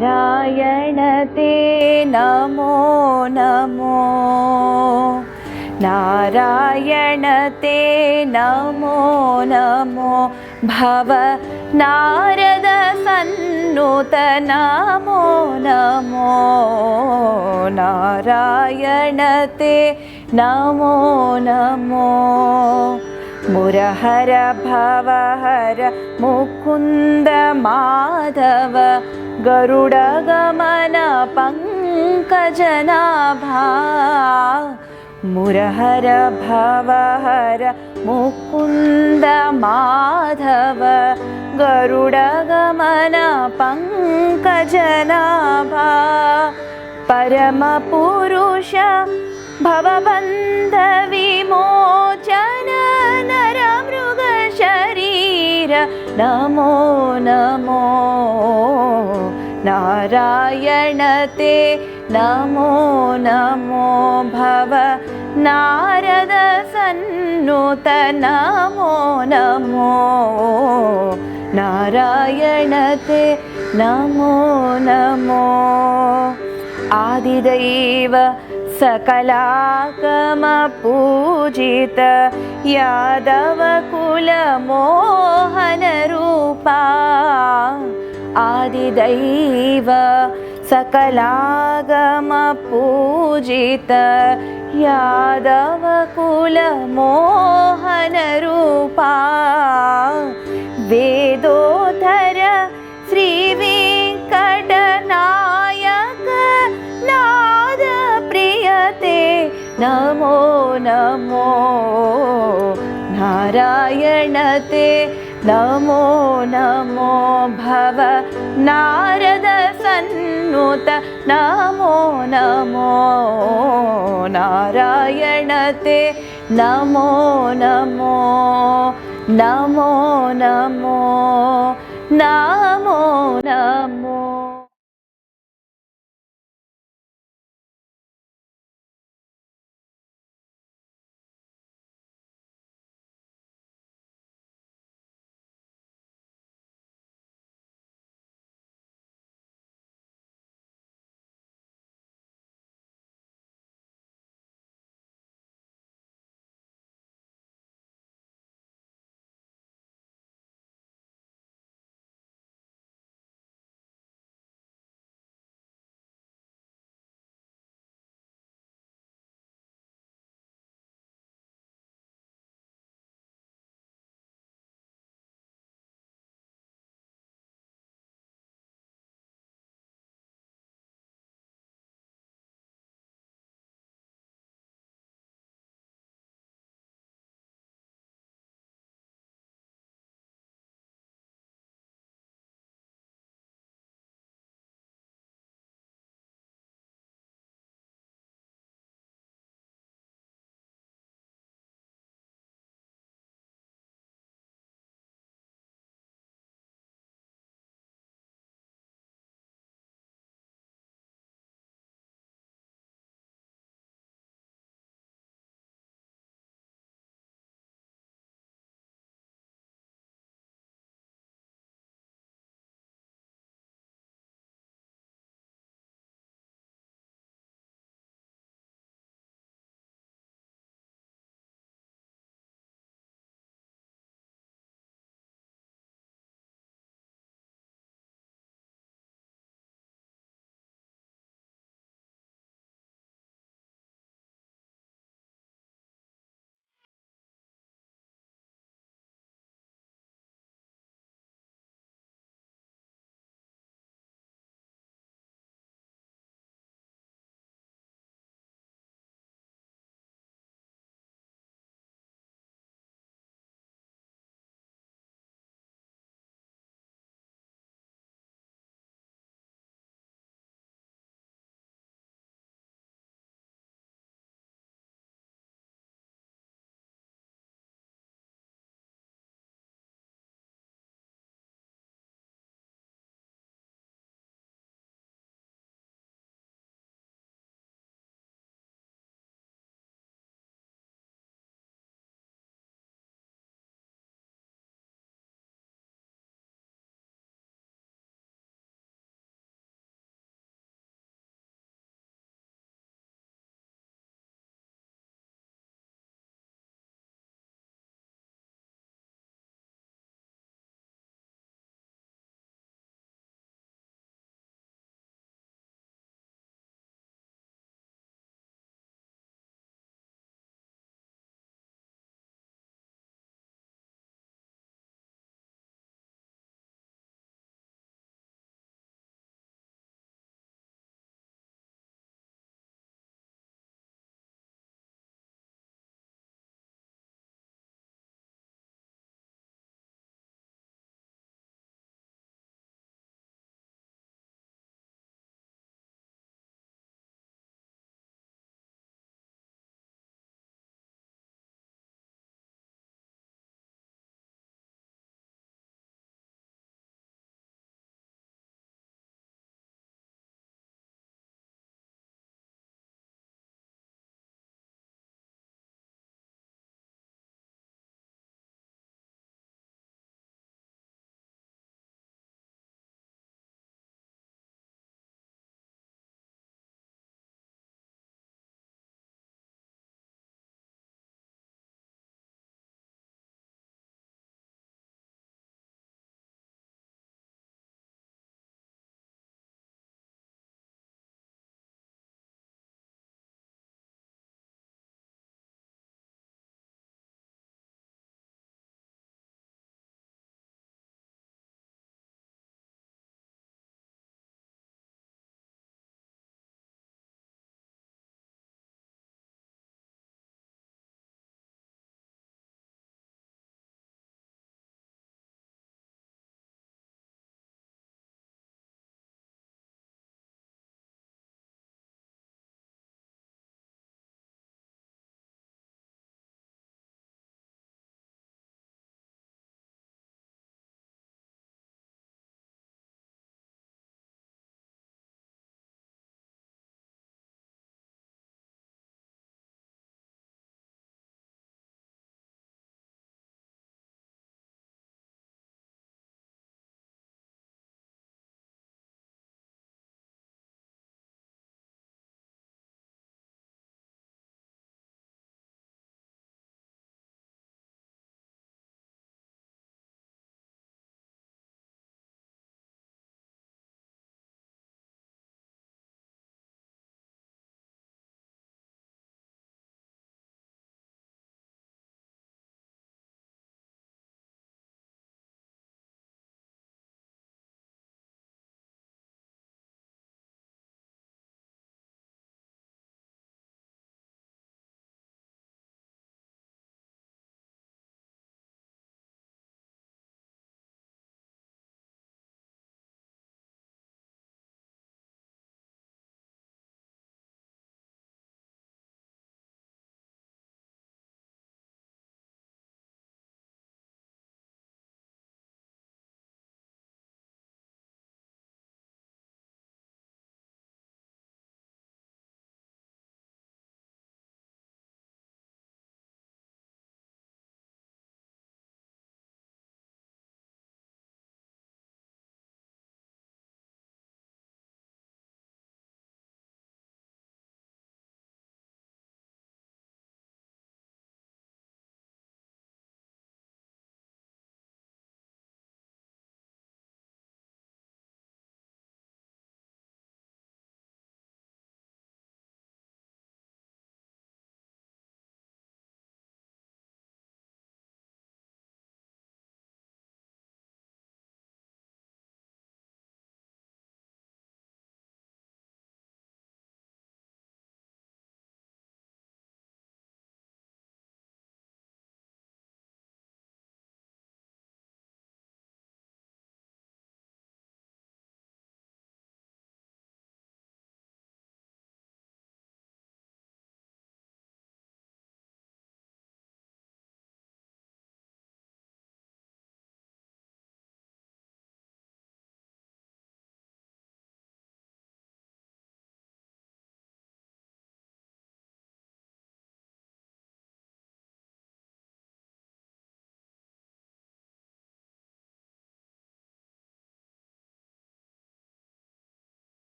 नारायण ते नमो नमो नारायण ते नमो नमो भव नारद सन्नुत नमो नमो नारायण ते नमो नमो मुरहर भवहर मुकुन्द माधव गरुडगमन पङ्कजनाभा मुरहर भवहर मुकुन्द माधव गरुडगमन पङ्कजनाभा परमपुरुष भवबन्ध विमोचन नरमृगशरीर नमो नमो नारायण ते नमो नमो भव नारद सन्नुत नमो नमो नारायण ते नमो नमो आदिदैव सकलागम पूजित यादव कुल मोहन रूपा आदिदैव सकलागम पूजित यादव कुल मोहन रूपा वेदोधर श्री वेंकटनायक नाद प्रियते नमो नमो नारायण ते नमो नमो भव नारद सन्नुत नमो नमो नारायण ते नमो नमो नमो नमो नमो नमो।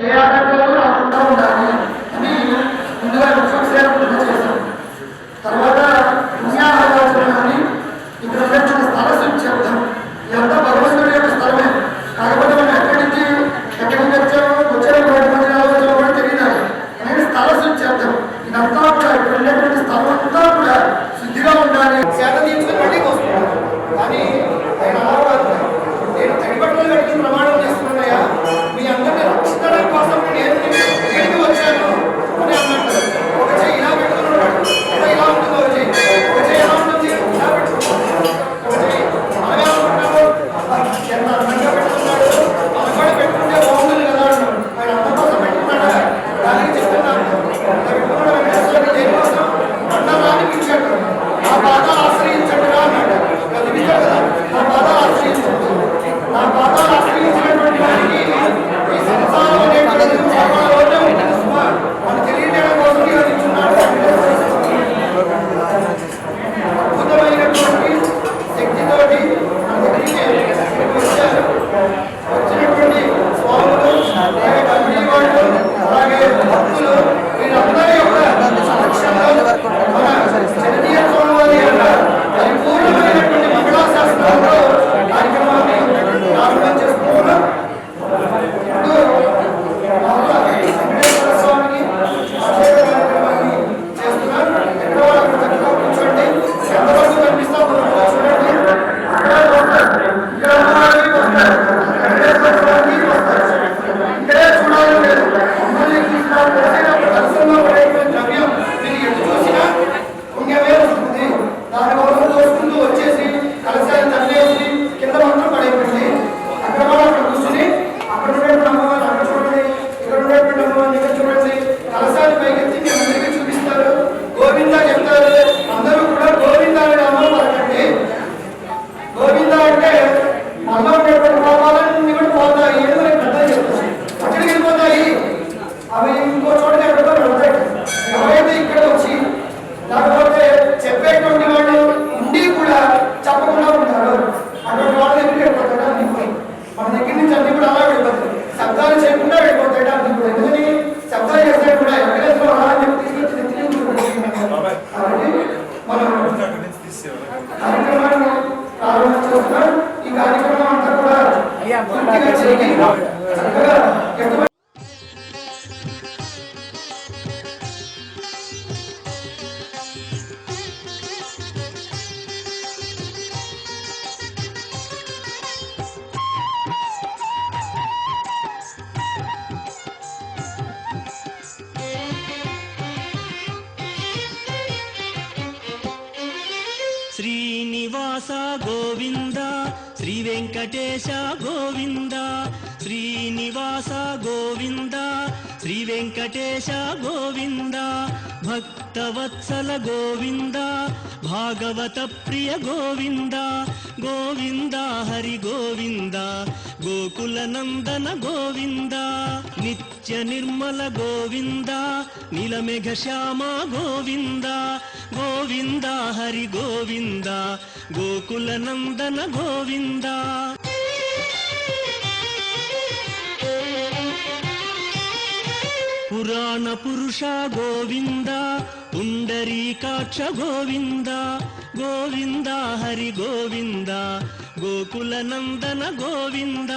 ఏ ఆటంకాలు రాకుండా ఉండాలి అని ముందుగా విశ్వసేన పూజ చేశాం. తర్వాత పుణ్యాహవాచనాన్ని ఇక్కడ ఉన్నటువంటి స్థల శుద్ధ్యర్థం ఇదంతా భగవంతుడి యొక్క స్థలమే. కాకపోతే మనం ఎక్కడి నుంచి వచ్చామో వచ్చే ఆలోచన కూడా తెలియదు. అనేది స్థల శుద్ధ్యర్థం ఇదంతా కూడా ఇక్కడ ఉన్నటువంటి స్థలం అంతా కూడా శుద్ధిగా ఉండాలి. సేద తీసుకుని మళ్ళీ వస్తున్నాను కానీ ఆయన అలా కాదు. నేను తడిబట్టలు కట్టుకుని ప్రమాణం చేస్తున్నాయా మీ అందరినీ రక్షించడం కోసం నేను ఇంటికి వచ్చాను అని అన్నట్టు. ఒక చెయ్యి ఇలా పెట్టుకున్నాడు, ఇలా ఉంటుందో ఒక చెయ్యి ఎలా ఉంటుంది ఇలా పెట్టుకున్నాడు, ఒక చెయ్యి అలాగే ఉంటున్నాడు, ఎంత అందంగా పెట్టుకున్నాడు, అది కూడా పెట్టుకుంటే బాగుంటుంది కదా అన్నాడు. ఆయన అంత కోసం పెట్టుకున్నాడా దానికి చెప్తున్నాను. పెట్టుకున్నాడు వెంకటేశ్వరుడు దేనికోసం అన్నదానికి ఇచ్చాడు. నా పాదాలు ఆశ్రయించడుగా అన్నాడు. అది విచారు కదా, నా పాదాలు ఆశ్రయించడు. నా పాదాలు ఆశ్రయించినటువంటి వారికి ఈ సంసారం అనేటువంటి మనం తెలియజేయడం కోసం నియోజించున్నాడు. అద్భుతమైనటువంటి శక్తితోటి మన దగ్గరికి వచ్చారు. వచ్చినటువంటి స్వాములు, అలాగే కమిటీ వాళ్ళు, అలాగే భక్తులు వీరందరి యొక్క సమక్షంలో మన జననీయ స్వామి యొక్క పరిపూర్ణమైనటువంటి మంగళాశాసనాలతో కార్యక్రమాన్ని ప్రారంభం చేసుకుంటున్నాం. వెంకటేశ్వర స్వామికి అభిషేక కార్యక్రమాన్ని చేస్తున్నాం. ఎక్కడ వాళ్ళు చక్కగా కూర్చోండి, ఎంతవరకు కనిపిస్తా చూడండి. వెంకటేశ్వర స్వామికి వస్తారు, ఇక్కడే చూడాలి లేదు. మమ్మల్ని దర్శనంలో పడేటువంటి ద్రవ్యం మీరు ఎటు చూసినా పుణ్యమే వస్తుంది. దానికోసం దోసుకుంటూ వచ్చేసి కలశాన్ని తల్లేసి కింద మాత్రం పడేయండి. అక్కడ వాళ్ళు అక్కడ కూర్చుని అక్కడ ఉండేటువంటి అమ్మవారు అక్కడ చూడండి, ఇక్కడ ఉండేటువంటి అమ్మవారిని ఇక్కడ చూడండి. కలశాన్ని పైకెత్తి మీ అందరికీ చూపిస్తారు, గోవిందా చెప్తారు. అందరూ కూడా గోవిందా అనే నామం పలకండి. గోవిందా అంటే మనలో ఉండేటువంటి పాపాలన్నీ కూడా పోతాయి అని మనకి పెద్దగా చెప్తారు. అక్కడికి వెళ్ళిపోతాయి అవి ఇంకో చోటకి ఎక్కడికో వెళ్తాయి. ఎవరైతే ఇక్కడ వచ్చి లేకపోతే చెప్పేటువంటి వాళ్ళు ఉండి కూడా చెప్పకుండా ఉంటారు అటువంటి వాళ్ళ దగ్గరికి వెళ్ళిపోతాడు అన్ని పోయి. మన దగ్గర నుంచి అన్ని కూడా అలా వెళ్ళిపోతాయి. శబ్దాలు చేయకుండా వెళ్ళిపోతాడు అన్ని కూడా. ఎందుకని శబ్దాలు చేస్తే కూడా ఎక్కడెక్కడ అలా చెప్పి తీసుకొచ్చి కాబట్టి మనం కార్యక్రమాన్ని ప్రారంభం చేస్తున్నాం. ఈ కార్యక్రమం అంతా కూడా పూర్తిగా చేయి చక్కగా ఎటువంటి శ్రీనివాస గోవింద శ్రీ వెంకటేశ గోవింద శ్రీనివాస గోవింద శ్రీ వెంకటేశ గోవింద భక్తవత్సల గోవింద భాగవత ప్రియ గోవింద గోవింద హరి గోవింద గోకుల నందన గోవింద నిత్య నిర్మల గోవింద నీలమేఘ శ్యామ గోవింద గోవింద హరి గోవింద గోకుల నందన గోవింద పురాణ పురుష గోవింద పుండరీకాక్ష గోవింద గోవింద హరి గోవింద గోకుల నందన గోవింద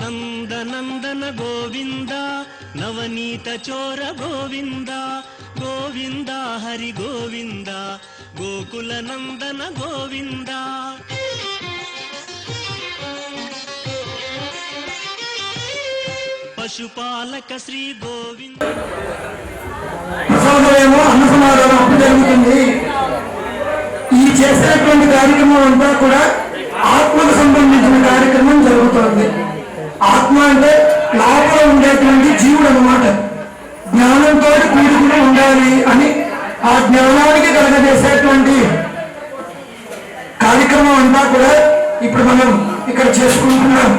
నందనందన గోవింద నవనీత చోర గోవింద గోవింద హరి గోవింద గోకుల నందన గోవింద పశుపాలక శ్రీ గోవింద అన్న సమాధానం అప్పుడు జరుగుతుంది. ఈ చేసేటువంటి కార్యక్రమం అంతా కూడా ఆత్మకు సంబంధించిన కార్యక్రమం జరుగుతుంది. ఆత్మ అంటే లోపల ఉండేటువంటి జీవుడు అన్నమాట. జ్ఞానంతో కూడుకుని ఉండాలి అని ఆ జ్ఞానానికి కలగజేసేటువంటి కార్యక్రమం అంతా కూడా ఇప్పుడు మనం ఇక్కడ చేసుకుంటున్నాం.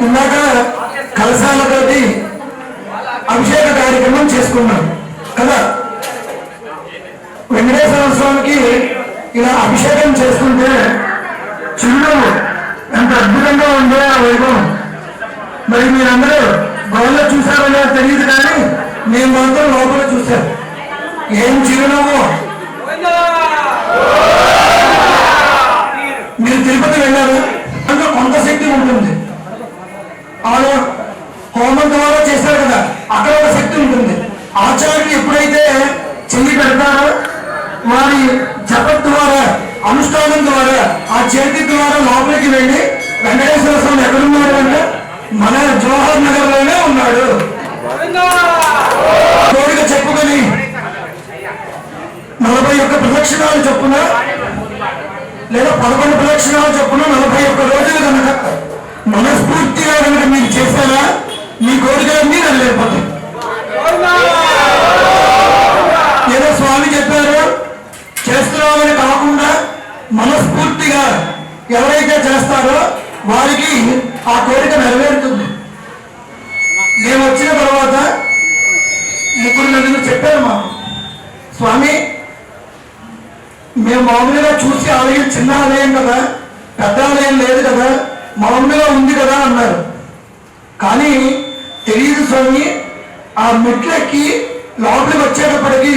ఇందాక కలశాలతోటి అభిషేక కార్యక్రమం చేసుకున్నాం కదా. వెంకటేశ్వర స్వామికి ఇలా అభిషేకం చేసుకుంటే చిరునవ్వు ఎంత అద్భుతంగా ఉందో ఆ వైభవం. మరి మీరందరూ గోల్లో చూసారో లేదో తెలియదు, కానీ నేను మాత్రం లోపల చూశాను. ఏం చిరునవ్వు! మీరు తిరుపతి వెళ్ళారు, అందులో కొంత శక్తి ఉంటుంది. వాళ్ళు హోమం ద్వారా చేస్తారు కదా, అక్కడ ఒక శక్తి ఉంటుంది. ఆచార్యులు ఎప్పుడైతే చెయ్యి పెడతారో వారి జప ద్వారా, అనుష్ఠానం ద్వారా, ఆ చేతి ద్వారా లోపలికి వెళ్ళి వెంకటేశ్వర స్వామి ఎక్కడున్నాడు అంటే మన జవహర్ నగర్ లోనే ఉన్నాడు. కోరిక చెప్పుకొని 41 ప్రదక్షిణాలు చొప్పున లేదా 11 ప్రదక్షిణాలు చొప్పున 41 రోజులు కనుక మనస్ఫూర్తిగా కనుక మీరు చేశారా మీ కోరికలన్నీ నెరవేరిపోతాయి. ఏదో స్వామి చెప్పారు చేస్తున్నామని కాకుండా మనస్ఫూర్తిగా ఎవరైతే చేస్తారో వారికి ఆ కోరిక నెరవేరుతుంది. నేను వచ్చిన తర్వాత 3 నెలలు చెప్పారు మాకు, స్వామి మేము మామూలుగా చూసి ఆలయం చిన్న ఆలయం కదా, పెద్ద ఆలయం లేదు కదా, మామూలుగా ఉంది కదా అన్నారు. కానీ తెలియదు స్వామి, ఆ మెట్లెక్కి లోపలికి వచ్చేటప్పటికి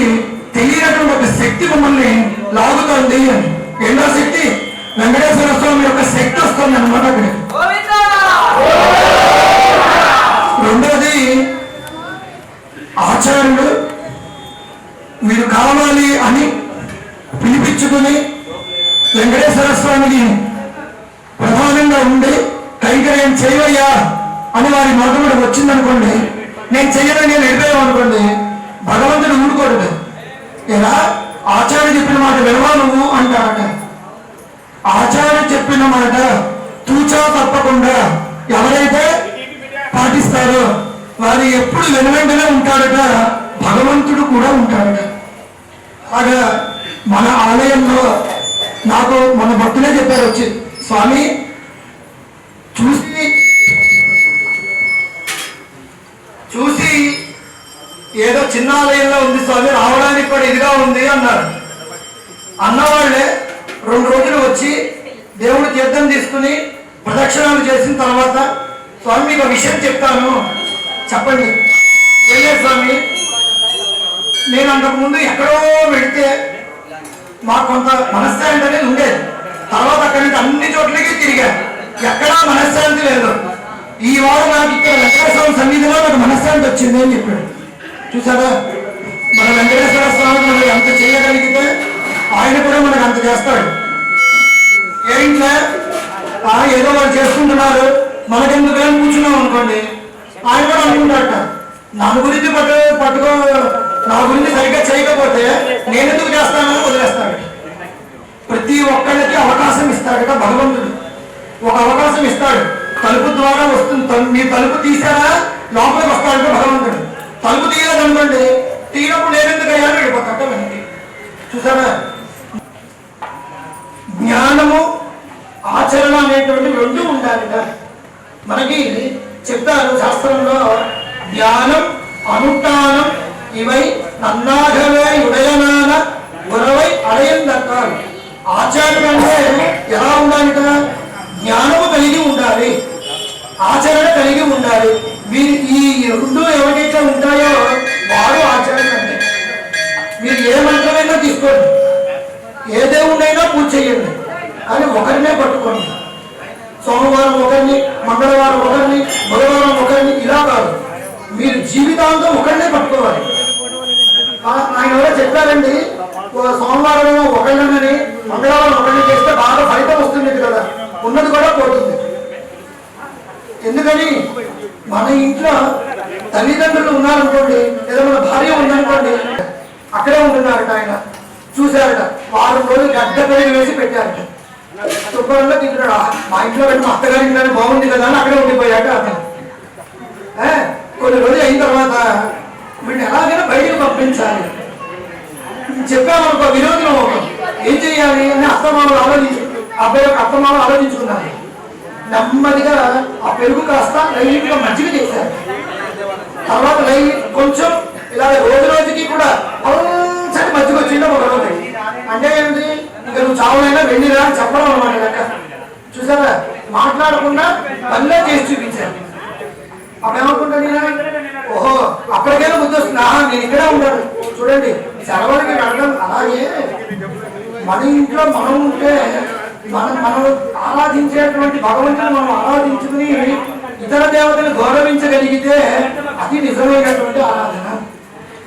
తెలియనటువంటి ఒక శక్తి మమ్మల్ని లాగుతుంది అని. ఏంటో శక్తి? వెంకటేశ్వర స్వామి యొక్క శక్తి వస్తుంది అనమాట అక్కడికి. రెండోది, ఆచార్యులు మీరు కావాలి అని పిలిపించుకుని వెంకటేశ్వర స్వామికి ప్రధానంగా ఉండి కైంకర్యం చేయవయ్యా అని వారి మాట కూడా వచ్చిందనుకోండి, నేను చెయ్యను నేను వెళ్ళిపోయామనుకోండి, భగవంతుడు ఊరుకోడు. ఇలా ఆచార్య చెప్పిన మాట వినవా నువ్వు అంటారట. ఆచార్య చెప్పిన మాట తూచా తప్పకుండా ఎవరైతే పాటిస్తారో వారు ఎప్పుడు వెనువెంటనే ఉంటాడట, భగవంతుడు కూడా ఉంటాడట. అలాగా మన ఆలయంలో నాకు మన భక్తులే చెప్పారు వచ్చి, స్వామి చూసి ఏదో చిన్న ఆలయంలో ఉంది స్వామి, రావడానికి కూడా ఇదిగా ఉంది అన్నారు. అన్నవాళ్లే 2 రోజులు వచ్చి దేవుడు తీర్థం తీసుకుని ప్రదక్షిణాలు చేసిన తర్వాత, స్వామి మీకు విషయం చెప్తాను చెప్పండి. ఏలే స్వామి, నేను అంతకుముందు ఎక్కడో వెళితే మాకు కొంత మనశ్శాంతి అనేది ఉండేది. తర్వాత అక్కడి నుంచి అన్ని చోట్లకి తిరిగాను, ఎక్కడా మనశ్శాంతి లేదు. ఈ వారం నాకు ఇక్కడ వెంకటేశ్వర సన్నిధిలో నాకు మనశ్శాంతి వచ్చింది అని చెప్పాడు. చూసారా, మన వెంకటేశ్వర స్వామి మనకి అంత చేయగలిగితే ఆయన కూడా మనకు అంత చేస్తాడు. ఏంటంటే ఏదో వాళ్ళు చేసుకుంటున్నారు మనకెందుకు ఏం కూర్చున్నాం అనుకోండి, ఆయన కూడా అనుకుంటాడట నా గురించి నా గురించి సరిగ్గా చేయకపోతే నేను ఎందుకు చేస్తానని వదిలేస్తాడు. ప్రతి ఒక్కరికి అవకాశం ఇస్తాడట భగవంతుడు. ఒక అవకాశం ఇస్తాడు, తలుపు ద్వారా వస్తుంది. మీ తలుపు తీసారా లోపలికి వస్తాడంటే భగవంతుడు. తలుపు తీయలేదనుకోండి, తీయనప్పుడు నేనెందుకు అయ్యాను వెళ్ళిపోతాట మనకి. చూసారా, జ్ఞానము ఆచరణ అనేటువంటి 2 ఉండాలిట. మనకి చెప్తారు శాస్త్రంలో, జ్ఞానం అనుష్ఠానం ఇవై నన్నాగవే ఉదయనాన గురవై అడయందక్కాలి. ఆచరణ అంటే ఎలా ఉండాలిట? జ్ఞానము కలిగి ఉండాలి, ఆచరణ కలిగి ఉండాలి. మీరు ఈ 2 ఎవరైతే ఉంటాయో వారు ఆచరణ అంటే. మీరు ఏ మంత్రమైనా తీసుకోండి, ఏ దేవుడైనా పూజ చేయండి, కానీ ఒకరినే పట్టుకోండి. సోమవారం ఒకరిని, మంగళవారం ఒకరిని, బుధవారం ఒకరిని, ఇలా కాదు. మీరు జీవితాంతం ఒకరినే పట్టుకోవాలి. ఆయన ఎవరో చెప్పారండి, సోమవారం ఒకళ్ళని మంగళవారం ఒకరిని చేస్తే బాగా ఫలితం వస్తుంది కదా, ఉన్నది కూడా పోతుంది. ఎందుకని మన ఇంట్లో తల్లిదండ్రులు ఉన్నారనుకోండి, లేదా మన భార్య ఉందనుకోండి, అక్కడే ఉంటున్నారట. ఆయన చూశారట, 4 రోజులు గడ్డ పెరిగి వేసి పెట్టారట. శుభ్రంగా తింటున్నాడు. మా ఇంట్లో పెట్టి మా అత్తగారి ఇంట్లో బాగుంది కదా అని అక్కడే ఉండిపోయాట అతను. కొన్ని రోజులు అయిన తర్వాత వీడిని ఎలాగైనా బయటకు పంపించాలి చెప్పామనుకో, విరోధులు ఏం చెయ్యాలి అని అబ్బాయి యొక్క అత్తమామలు ఆలోచించుకున్నారు. నెమ్మదిగా ఆ పెరుగు కాస్త లైట్గా మజ్జిగ చేశారు. తర్వాత కొంచెం ఇలా రోజుకి కూడా పల్చటి మజ్జిగ వచ్చిందో ఒక రోజు. అంటే ఏమిటి, ఇక నువ్వు చావులైనా వెళ్ళిరా అని చెప్పడం అనమాట లెక్క. చేయకుండా పనిలో చేసి చూపించారు. అప్పుడు ఏమనుకుంటాను నేను, ఓహో అప్పటికైనా బుద్ధి వస్తుంది, నేను ఇక్కడే ఉంటాను. చూడండి సెలవులకి వెళ్ళడం. అలాగే మన ఇంట్లో మనం ఉంటే మనం ఆరాధించేటువంటి భగవంతుని మనం ఆరాధించుకుని ఇతర దేవతలు గౌరవించగలిగితే అది నిజమైనటువంటి ఆరాధన.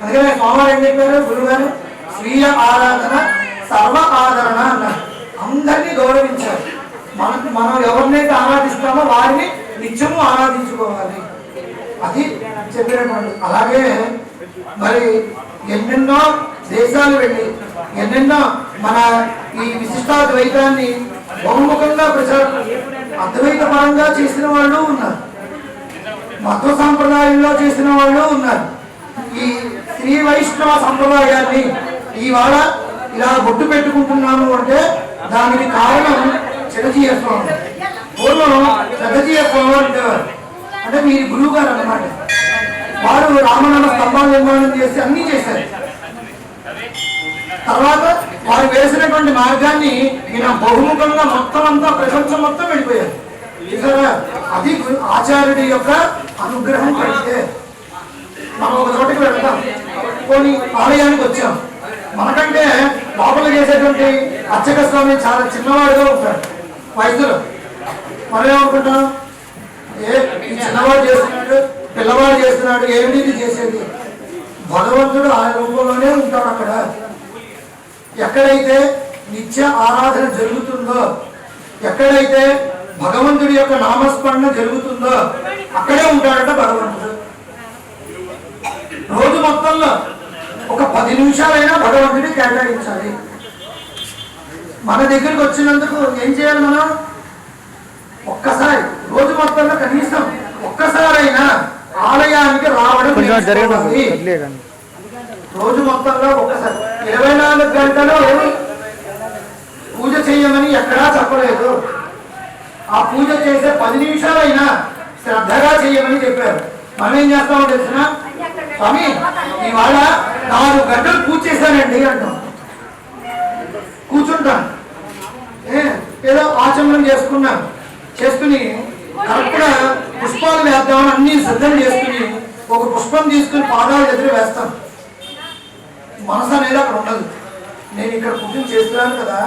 అందుకనే స్వామివారు ఏం చెప్పారు, గురువుగారు, స్వీయ ఆరాధన సర్వ ఆదరణ అన్నారు. అందరినీ గౌరవించాలి. మనం ఎవరినైతే ఆరాధిస్తామో వారిని నిత్యము ఆరాధించుకోవాలి, అది చెప్పినటువంటి. అలాగే మరి ఎన్నెన్నో దేశాలు వెళ్ళి ఎన్నెన్నో మన ఈ విశిష్టాద్వైతాన్ని బహుముఖంగా ప్రచారం అద్వైత పరంగా చేసిన వాళ్ళు ఉన్నారు, మత సాంప్రదాయంలో చేసిన వాళ్ళు ఉన్నారు. ఈ శ్రీ వైష్ణవ సంప్రదాయాన్ని ఇవాళ ఇలా బొట్టు పెట్టుకుంటున్నాము అంటే దానికి కారణం చిరజీయ స్వామి. పూర్వం చిరజీయ స్వామి అంటేవారు, అంటే మీరు గురువు గారు అన్నమాట. వారు రామనామ స్తంభాలు నిర్మాణం చేసి అన్ని చేశారు. తర్వాత వారు వేసినటువంటి మార్గాన్ని ఈయన బహుముఖంగా మొత్తం అంతా ప్రపంచం మొత్తం వెళ్ళిపోయారు. చూసారా, అది ఆచార్యుడి యొక్క అనుగ్రహం పడితే. మనం ఒక చోటికి వెళ్తాం, కొన్ని ఆలయానికి వచ్చాం, మనకంటే లోపల చేసేటువంటి అర్చక స్వామి చాలా చిన్నవాడుగా ఉంటాడు వయసులో. మనం ఏమనుకుంటాం, ఈ చిన్నవాడు చేస్తున్నాడు, పిల్లవాడు చేస్తున్నాడు, ఏమిటి ఇది చేసేది? భగవంతుడు ఆ రూపంలోనే ఉంటాడు. అక్కడ ఎక్కడైతే నిత్య ఆరాధన జరుగుతుందో, ఎక్కడైతే భగవంతుడి యొక్క నామస్మరణ జరుగుతుందో అక్కడే ఉంటాడట భగవంతుడు. రోజు మొత్తంలో ఒక 10 నిమిషాలైనా భగవంతుడిని కేటాయించాలి. మన దగ్గరికి వచ్చినందుకు ఏం చేయాలి? మనం ఒక్కసారి రోజు మొత్తంలో కనీసం ఒక్కసారైనా ఆలయానికి రావడం నేర్చుకోవాలి. రోజు మొత్తంలో ఒక్కసారి 24 గంటలు పూజ చేయమని ఎక్కడా చెప్పలేదు. ఆ పూజ చేసే 10 నిమిషాలైనా శ్రద్ధగా చేయమని చెప్పారు. మనం ఏం చేస్తామో తెలిసిన, స్వామి ఇవాళ 4 గంటలు పూజ చేశానండి అంటాం. కూర్చుంటాను, ఏదో ఆచమనం చేసుకుని కరెక్ట్గా పుష్పాలు వేద్దామని అన్ని సిద్ధం చేసుకుని ఒక పుష్పం తీసుకుని పాదాల దగ్గర వేస్తాం. మనసు అనేది అక్కడ ఉండదు. నేను ఇక్కడ కుకింగ్ చేస్తున్నాను కదా,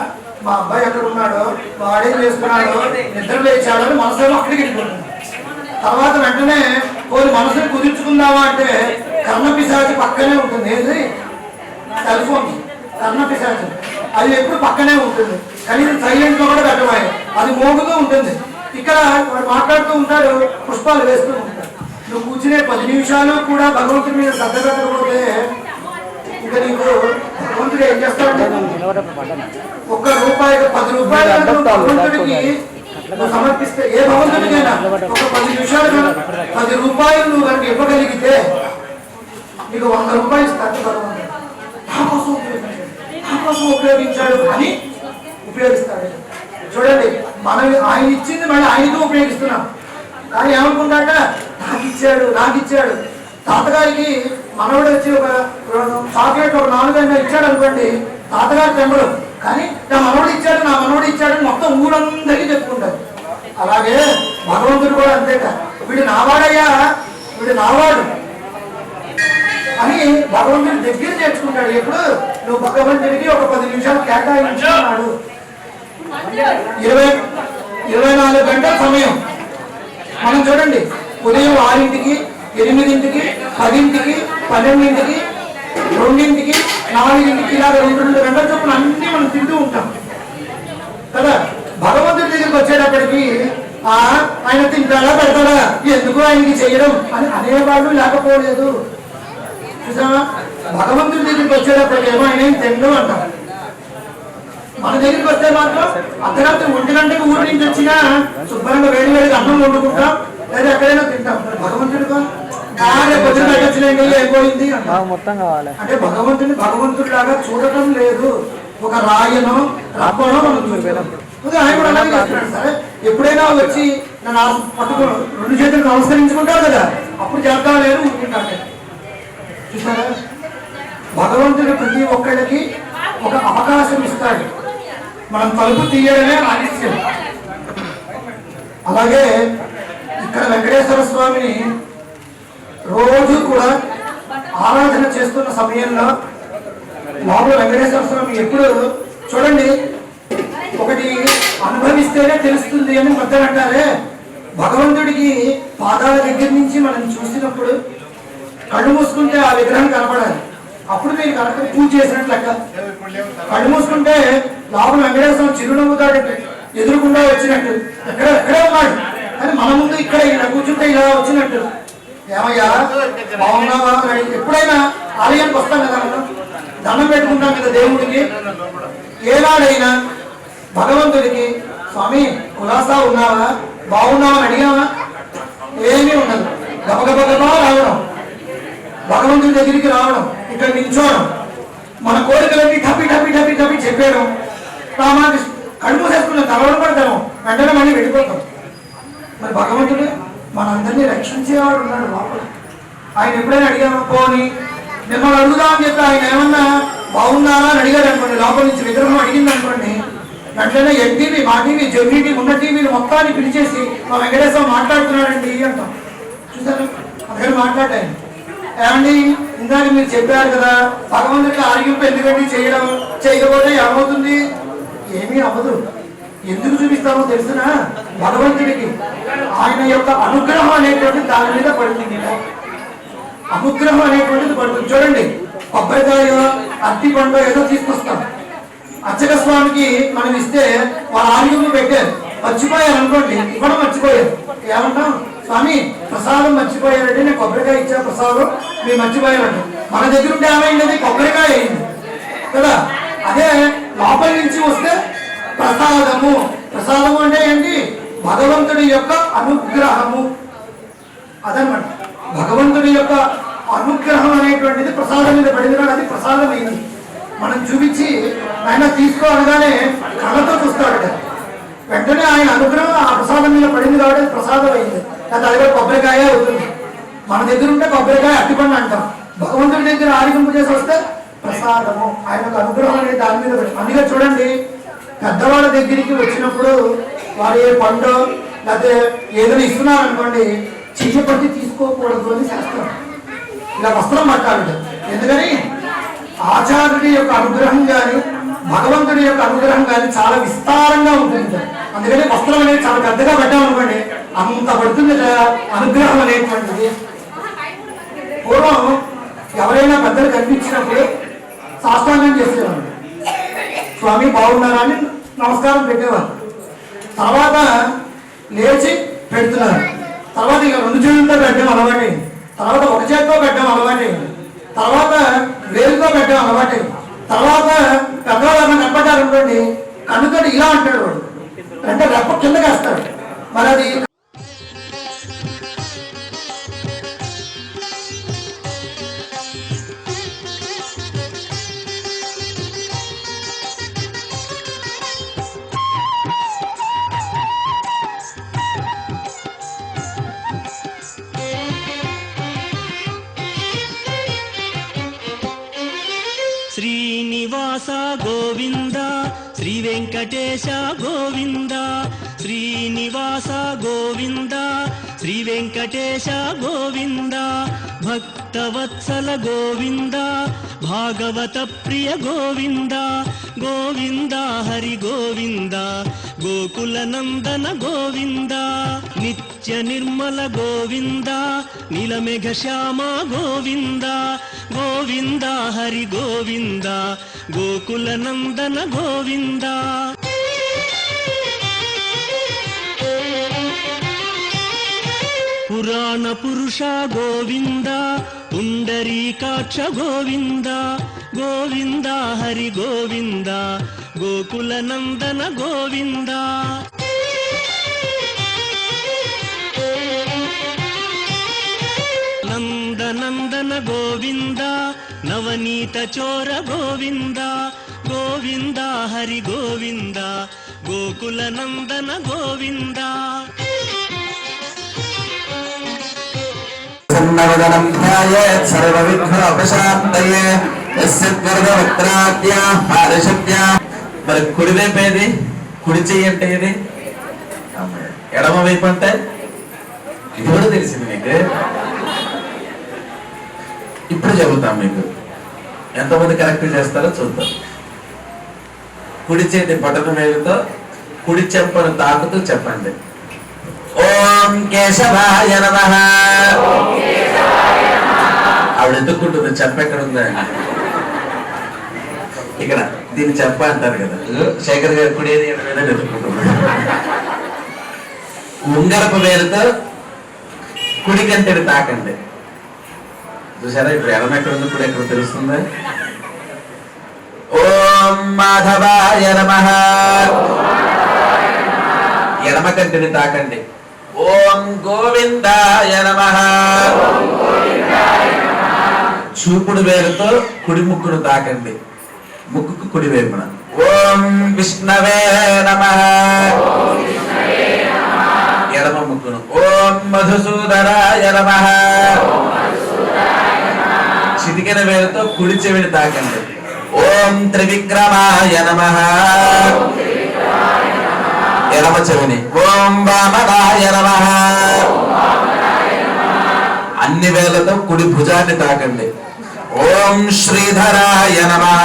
మా అబ్బాయి ఎక్కడ ఉన్నాడో, వాడేం చేస్తున్నాడో, నిద్ర లేచాడో అని మనసు అక్కడికి వెళ్ళిపోతుంది. తర్వాత వెంటనే కొన్ని మనసుని కుదుర్చుకుందామా అంటే కర్ణపిశాచి పక్కనే ఉంటుంది. ఏది? సెల్ ఫోన్ కర్ణపిశాచి, అది ఎప్పుడు పక్కనే ఉంటుంది. కనీసం సైలెంట్ లో కూడా పెట్టబోయే అది మోగుతూ ఉంటుంది. ఇక్కడ వాడు మాట్లాడుతూ ఉంటాడు, పుష్పాలు వేస్తూ ఉంటాడు. నువ్వు కూర్చునే 10 నిమిషాలు కూడా భగవంతుడి మీద శ్రద్ధ పెట్టకపోతే ఇంకా నీకు భగవంతుడు ఏం చేస్తాడు? 1 రూపాయి 10 రూపాయలు భగవంతుడికి సమర్పిస్తే, ఏ భగవంతుడికైనా ఒక 10 నిమిషాలు 10 రూపాయలు నువ్వు కనుక ఇవ్వగలిగితే నీకు 100 రూపాయలు ఇస్తాడు భగవంతుడు. నా కోసం ఉపయోగించాడు అని ఉపయోగిస్తాడు. చూడండి, మనం ఆయన ఇచ్చింది మళ్ళీ ఆయనతో ఉపయోగిస్తున్నాం. కానీ ఏమనుకుంటాట, నాకు ఇచ్చాడు. తాతగారికి మనవడు వచ్చి ఒక చాక్లెట్ ఒక 4 ఇచ్చాడు అనుకోండి, తాతగారి తెంబడు. కానీ నా మనవడు ఇచ్చాడు మొత్తం ఊరందరికీ చెప్పుకుంటారు. అలాగే భగవంతుడు కూడా అంతేట, వీడు నావాడయ్యా, వీడు నావాడు అని భగవంతుడి దగ్గర నేర్చుకుంటాడు. ఎప్పుడు నువ్వు భగవంతుడికి ఒక 10 నిమిషాలు కేటాయించుకున్నాడు. 24 గంటల సమయం. మనం చూడండి, ఉదయం 6ంటికి, 8ంటికి, 10ంటికి, 12ంటికి, 2ంటికి, 4ంటికి ఇలాగ 2 గంటల చొప్పున అన్ని మనం తింటూ ఉంటాం కదా. భగవంతుడి దగ్గరికి వచ్చేటప్పటికి ఆయన తింటాడా పెడతాడా, ఎందుకు ఆయనకి చేయడం అని అనేవాళ్ళు లేకపోలేదు. చూసావా, భగవంతుడి దగ్గరికి వచ్చేటప్పటికి ఏమో ఆయన తినడం అంటాం. మన దగ్గరికి వస్తే మాత్రం అర్ధరాత్రి 1 గంటకి ఊరి నుంచి వచ్చినా శుభ్రంగా వేడివేడిగా అన్నం వండుకుంటాం, లేదా ఎక్కడైనా తింటాం. భగవంతుడిగా పొద్దున పెట్టచ్చులేండి అయిపోయింది మొత్తం కావాలి అంటే భగవంతుడి లాగా చూడటం లేదు. ఒక రాయనో రప్పనో మనం చూడలేదు. ఆయన కూడా అలాగే చేస్తున్నాడు. సరే, ఎప్పుడైనా వచ్చి నన్ను పట్టుకో 2 చేతులు నమస్కరించుకుంటారు కదా, అప్పుడు చేద్దాం లేదు ఊరుకుంటాడు. చూసారా, భగవంతుడు ప్రతి ఒక్కళ్ళకి ఒక అవకాశం ఇస్తాడు. మనం తలుపు తీయడమే ఆలస్యం. అలాగే ఇక్కడ వెంకటేశ్వర స్వామిని రోజు కూడా ఆరాధన చేస్తున్న సమయంలో లోపల వెంకటేశ్వర స్వామి ఎప్పుడు చూడండి, ఒకటి అనుభవిస్తేనే తెలుస్తుంది అని పెద్దలు అంటారే, భగవంతుడికి పాదాల దగ్గర నుంచి మనం చూసినప్పుడు కళ్ళు మూసుకుంటే ఆ విగ్రహం కనపడాలి, అప్పుడు మీరు కనుక పూజ చేసినట్లు లెక్క. కళ్ళు మూసుకుంటే లోపల వెంకటేశ్వరం చిరునవ్వుతాడు, ఎదురుకుండా వచ్చినట్టు, ఎక్కడే ఉన్నాడు అని మన ముందు ఇక్కడ ఇలా కూర్చుంటే ఇలా వచ్చినట్టు. ఏమయ్యా బాగున్నావా? ఎప్పుడైనా ఆలయానికి వస్తాం కదా, మనం దండం పెట్టుకుంటాం కదా దేవుడికి. ఏనాడైనా భగవంతుడికి స్వామి కులాసా ఉన్నావా, బాగున్నావా అని అడిగావా? ఏమీ ఉండదు. గబగబగబా రావడం, భగవంతుడి దగ్గరికి రావడం, ఇక్కడ నిల్చోవడం, మన కోరికలన్నీ టపి టపి టపి టపి చెప్పేయడం, రామాకృష్ణ కడుపు చేసుకున్న తలవడం పడతాం, వెంటనే మళ్ళీ వెళ్ళిపోతాం. మరి భగవంతుడు మనందరినీ రక్షించేవాడు ఉన్నాడు లోపల. ఆయన ఎప్పుడైనా అడిగామా? పోని మిమ్మల్ని అడుగుదామని చెప్పి ఆయన ఏమన్నా బాగున్నారా అని అడిగాడు అనుకోండి, లోపల నుంచి విగ్రహం అడిగింది అనుకోండి, వెంటనే ఎన్టీవీ, మా టీవీ, జెమ్నీ టీవీ, ఉన్న టీవీలు మొత్తాన్ని పిలిచేసి మా వెంకటేశ్వర మాట్లాడుతున్నాడండి అంటాం. చూసారు? అందుకని మాట్లాడాను. ఏమండి ఇందాక మీరు చెప్పారు కదా భగవంతుడికి ఆరోగ్యం ఎందుకండి చేయకపోతే ఏమవుతుంది? ఏమీ అవ్వదు. ఎందుకు చూపిస్తామో తెలుసునా? భగవంతుడికి ఆయన యొక్క అనుగ్రహం అనేటువంటిది దాని మీద పడుతుంది. అనుగ్రహం అనేటువంటిది పడుతుంది. చూడండి, కొబ్బరికాయ అరటి పండు ఏదో తీసుకొస్తాం, అర్చక స్వామికి మనం ఇస్తే వాళ్ళ ఆరోగ్యం పెట్టారు, మర్చిపోయారు అనుకోండి, ఇవ్వడం మర్చిపోయారు. ఏమంటాం? స్వామి ప్రసాదం మర్చిపోయారంటే నేను కొబ్బరికాయ ఇచ్చా, ప్రసాదం మీరు మర్చిపోయారంటే మన దగ్గర ఉంటే ఏమైంది? కొబ్బరికాయ అయింది కదా. అదే లోపల నుంచి వస్తే ప్రసాదము. ప్రసాదము అంటే ఏంటి? భగవంతుడి యొక్క అనుగ్రహము. అదనమాట భగవంతుడి యొక్క అనుగ్రహం అనేటువంటిది ప్రసాదం మీద పడింది, అది ప్రసాదం అయింది. మనం చూపించి ఆయన తీసుకోవాలగానే కళ్ళతో చూస్తాడు, వెంటనే ఆయన అనుగ్రహం ఆ ప్రసాదం మీద పడింది కాబట్టి ప్రసాదం అయింది. అది కూడా కొబ్బరికాయ అవుతుంది. మన దగ్గర ఉంటే కొబ్బరికాయ అట్టిపండు అంటాం, భగవంతుడి దగ్గర ఆరిగింపు చేసి వస్తే ప్రసాదము. ఆయన అనుగ్రహం అనేది దాని మీద. అందుకే చూడండి, పెద్దవాళ్ళ దగ్గరికి వచ్చినప్పుడు వారు ఏ పండు లేకపోతే ఏదైనా ఇస్తున్నారు అనుకోండి, చెయ్యి పట్టి తీసుకోకూడదు అని శాస్త్రం. ఇలా వస్త్రం పట్టాలి. ఎందుకని? ఆచార్యుడి యొక్క అనుగ్రహం కానీ భగవంతుడి యొక్క అనుగ్రహం కానీ చాలా విస్తారంగా ఉంటుంది. అందుకని వస్త్రం అనేది చాలా పెద్దగా పెట్టామనుకోండి, అంత పడుతుంది అనుగ్రహం అనేటువంటిది. పూర్వం ఎవరైనా పెద్దలు కనిపించినప్పుడు సాష్టాంగం చేసేవారు, స్వామి బాగున్నారా అని నమస్కారం పెట్టేవారు. తర్వాత లేచి పెడుతున్నారు. తర్వాత ఇక 2 చేతులతో పెట్టడం అలవాటైంది. తర్వాత 1 చేతితో పెట్టడం అలవాటైంది. తర్వాత వేలుతో పెట్టడం అలవాటైంది. తర్వాత పెద్దవాళ్ళని కనపడ్డారు అనుకోండి, కన్నుతో ఇలా అంటాడు వాడు, అంటే రెప్ప కిందకి వేస్తాడు. మరి అది శ్రీనివాస గోవింద, శ్రీ వెంకటేశ గోవింద, శ్రీనివాస గోవింద, శ్రీ వెంకటేశ గోవింద, భక్తవత్సల గోవింద, భాగవత ప్రియ గోవింద, గోవింద హరి గోవింద, గోకుల నందన గోవింద, నిత్య నిర్మల గోవింద, నీలమేఘ శ్యామ గోవింద, గోవింద హరి గోవింద, గోకుల నందన గోవింద. పురాణ పురుష గోవింద, పుండరీకాక్ష గోవింద, గోవింద హరి గోవింద, గోకుల నందన గోవింద. నందనందన గోవింద, నవనీత చోర గోవింద, గోవింద హరి గోవింద, గోకుల నందన గోవింద. నవదనం ధ్యాయేత్ సర్వవిఘ్నోపశాంతయే యస్యద్వరదవక్త్రాద్యా హారశబ్ద్యా. మరి కుడి వైపు ఏది? కుడి చెయ్యి అంటే ఏది? ఎడమ వైపు అంటే ఇది కూడా తెలిసింది మీకు. ఇప్పుడు చెబుతాం మీకు, ఎంతమంది కరెక్ట్ చేస్తారో చూద్దాం. కుడి చేతి బటన వేలుతో కుడి చెంపను తాకుతూ చెప్పండి, ఓం కేశవాయ నమః. ఆవిడ ఎత్తుక్కుంటుంది, చెప్ప ఎక్కడ ఉందా ఇక్కడ, దీన్ని చెప్ప అంటారు కదా. శేఖర్ గారు కుడి ఎత్తుక్కుంటుంది. ఉంగరపు వేలుతో కుడి కంటిని తాకండి. చూసారా ఇప్పుడు ఎడమ ఎక్కడ ఉంది, కుడి ఎక్కడ తెలుస్తుందా? ఓం మాధవాయ నమః. ఎడమ కంటిని తాకండి, ఓం గోవిందాయ నమః. చూపుడు వేలుతో కుడి ముక్కును తాకండి, ముక్కుకు కుడి వైపున, ఓం విష్ణవే నమః. ఎడమ ముక్కును, ఓం మధుసూదనాయ నమః. చిటికెన వేలుతో కుడి చెవిని తాకండి, ఓం త్రివిక్రమాయ నమః. ఎడమ చెవిని, ఓం వామనాయ నమః. అన్ని వేలతో కుడి భుజాన్ని తాకండి, ఓం శ్రీధరాయ నమః.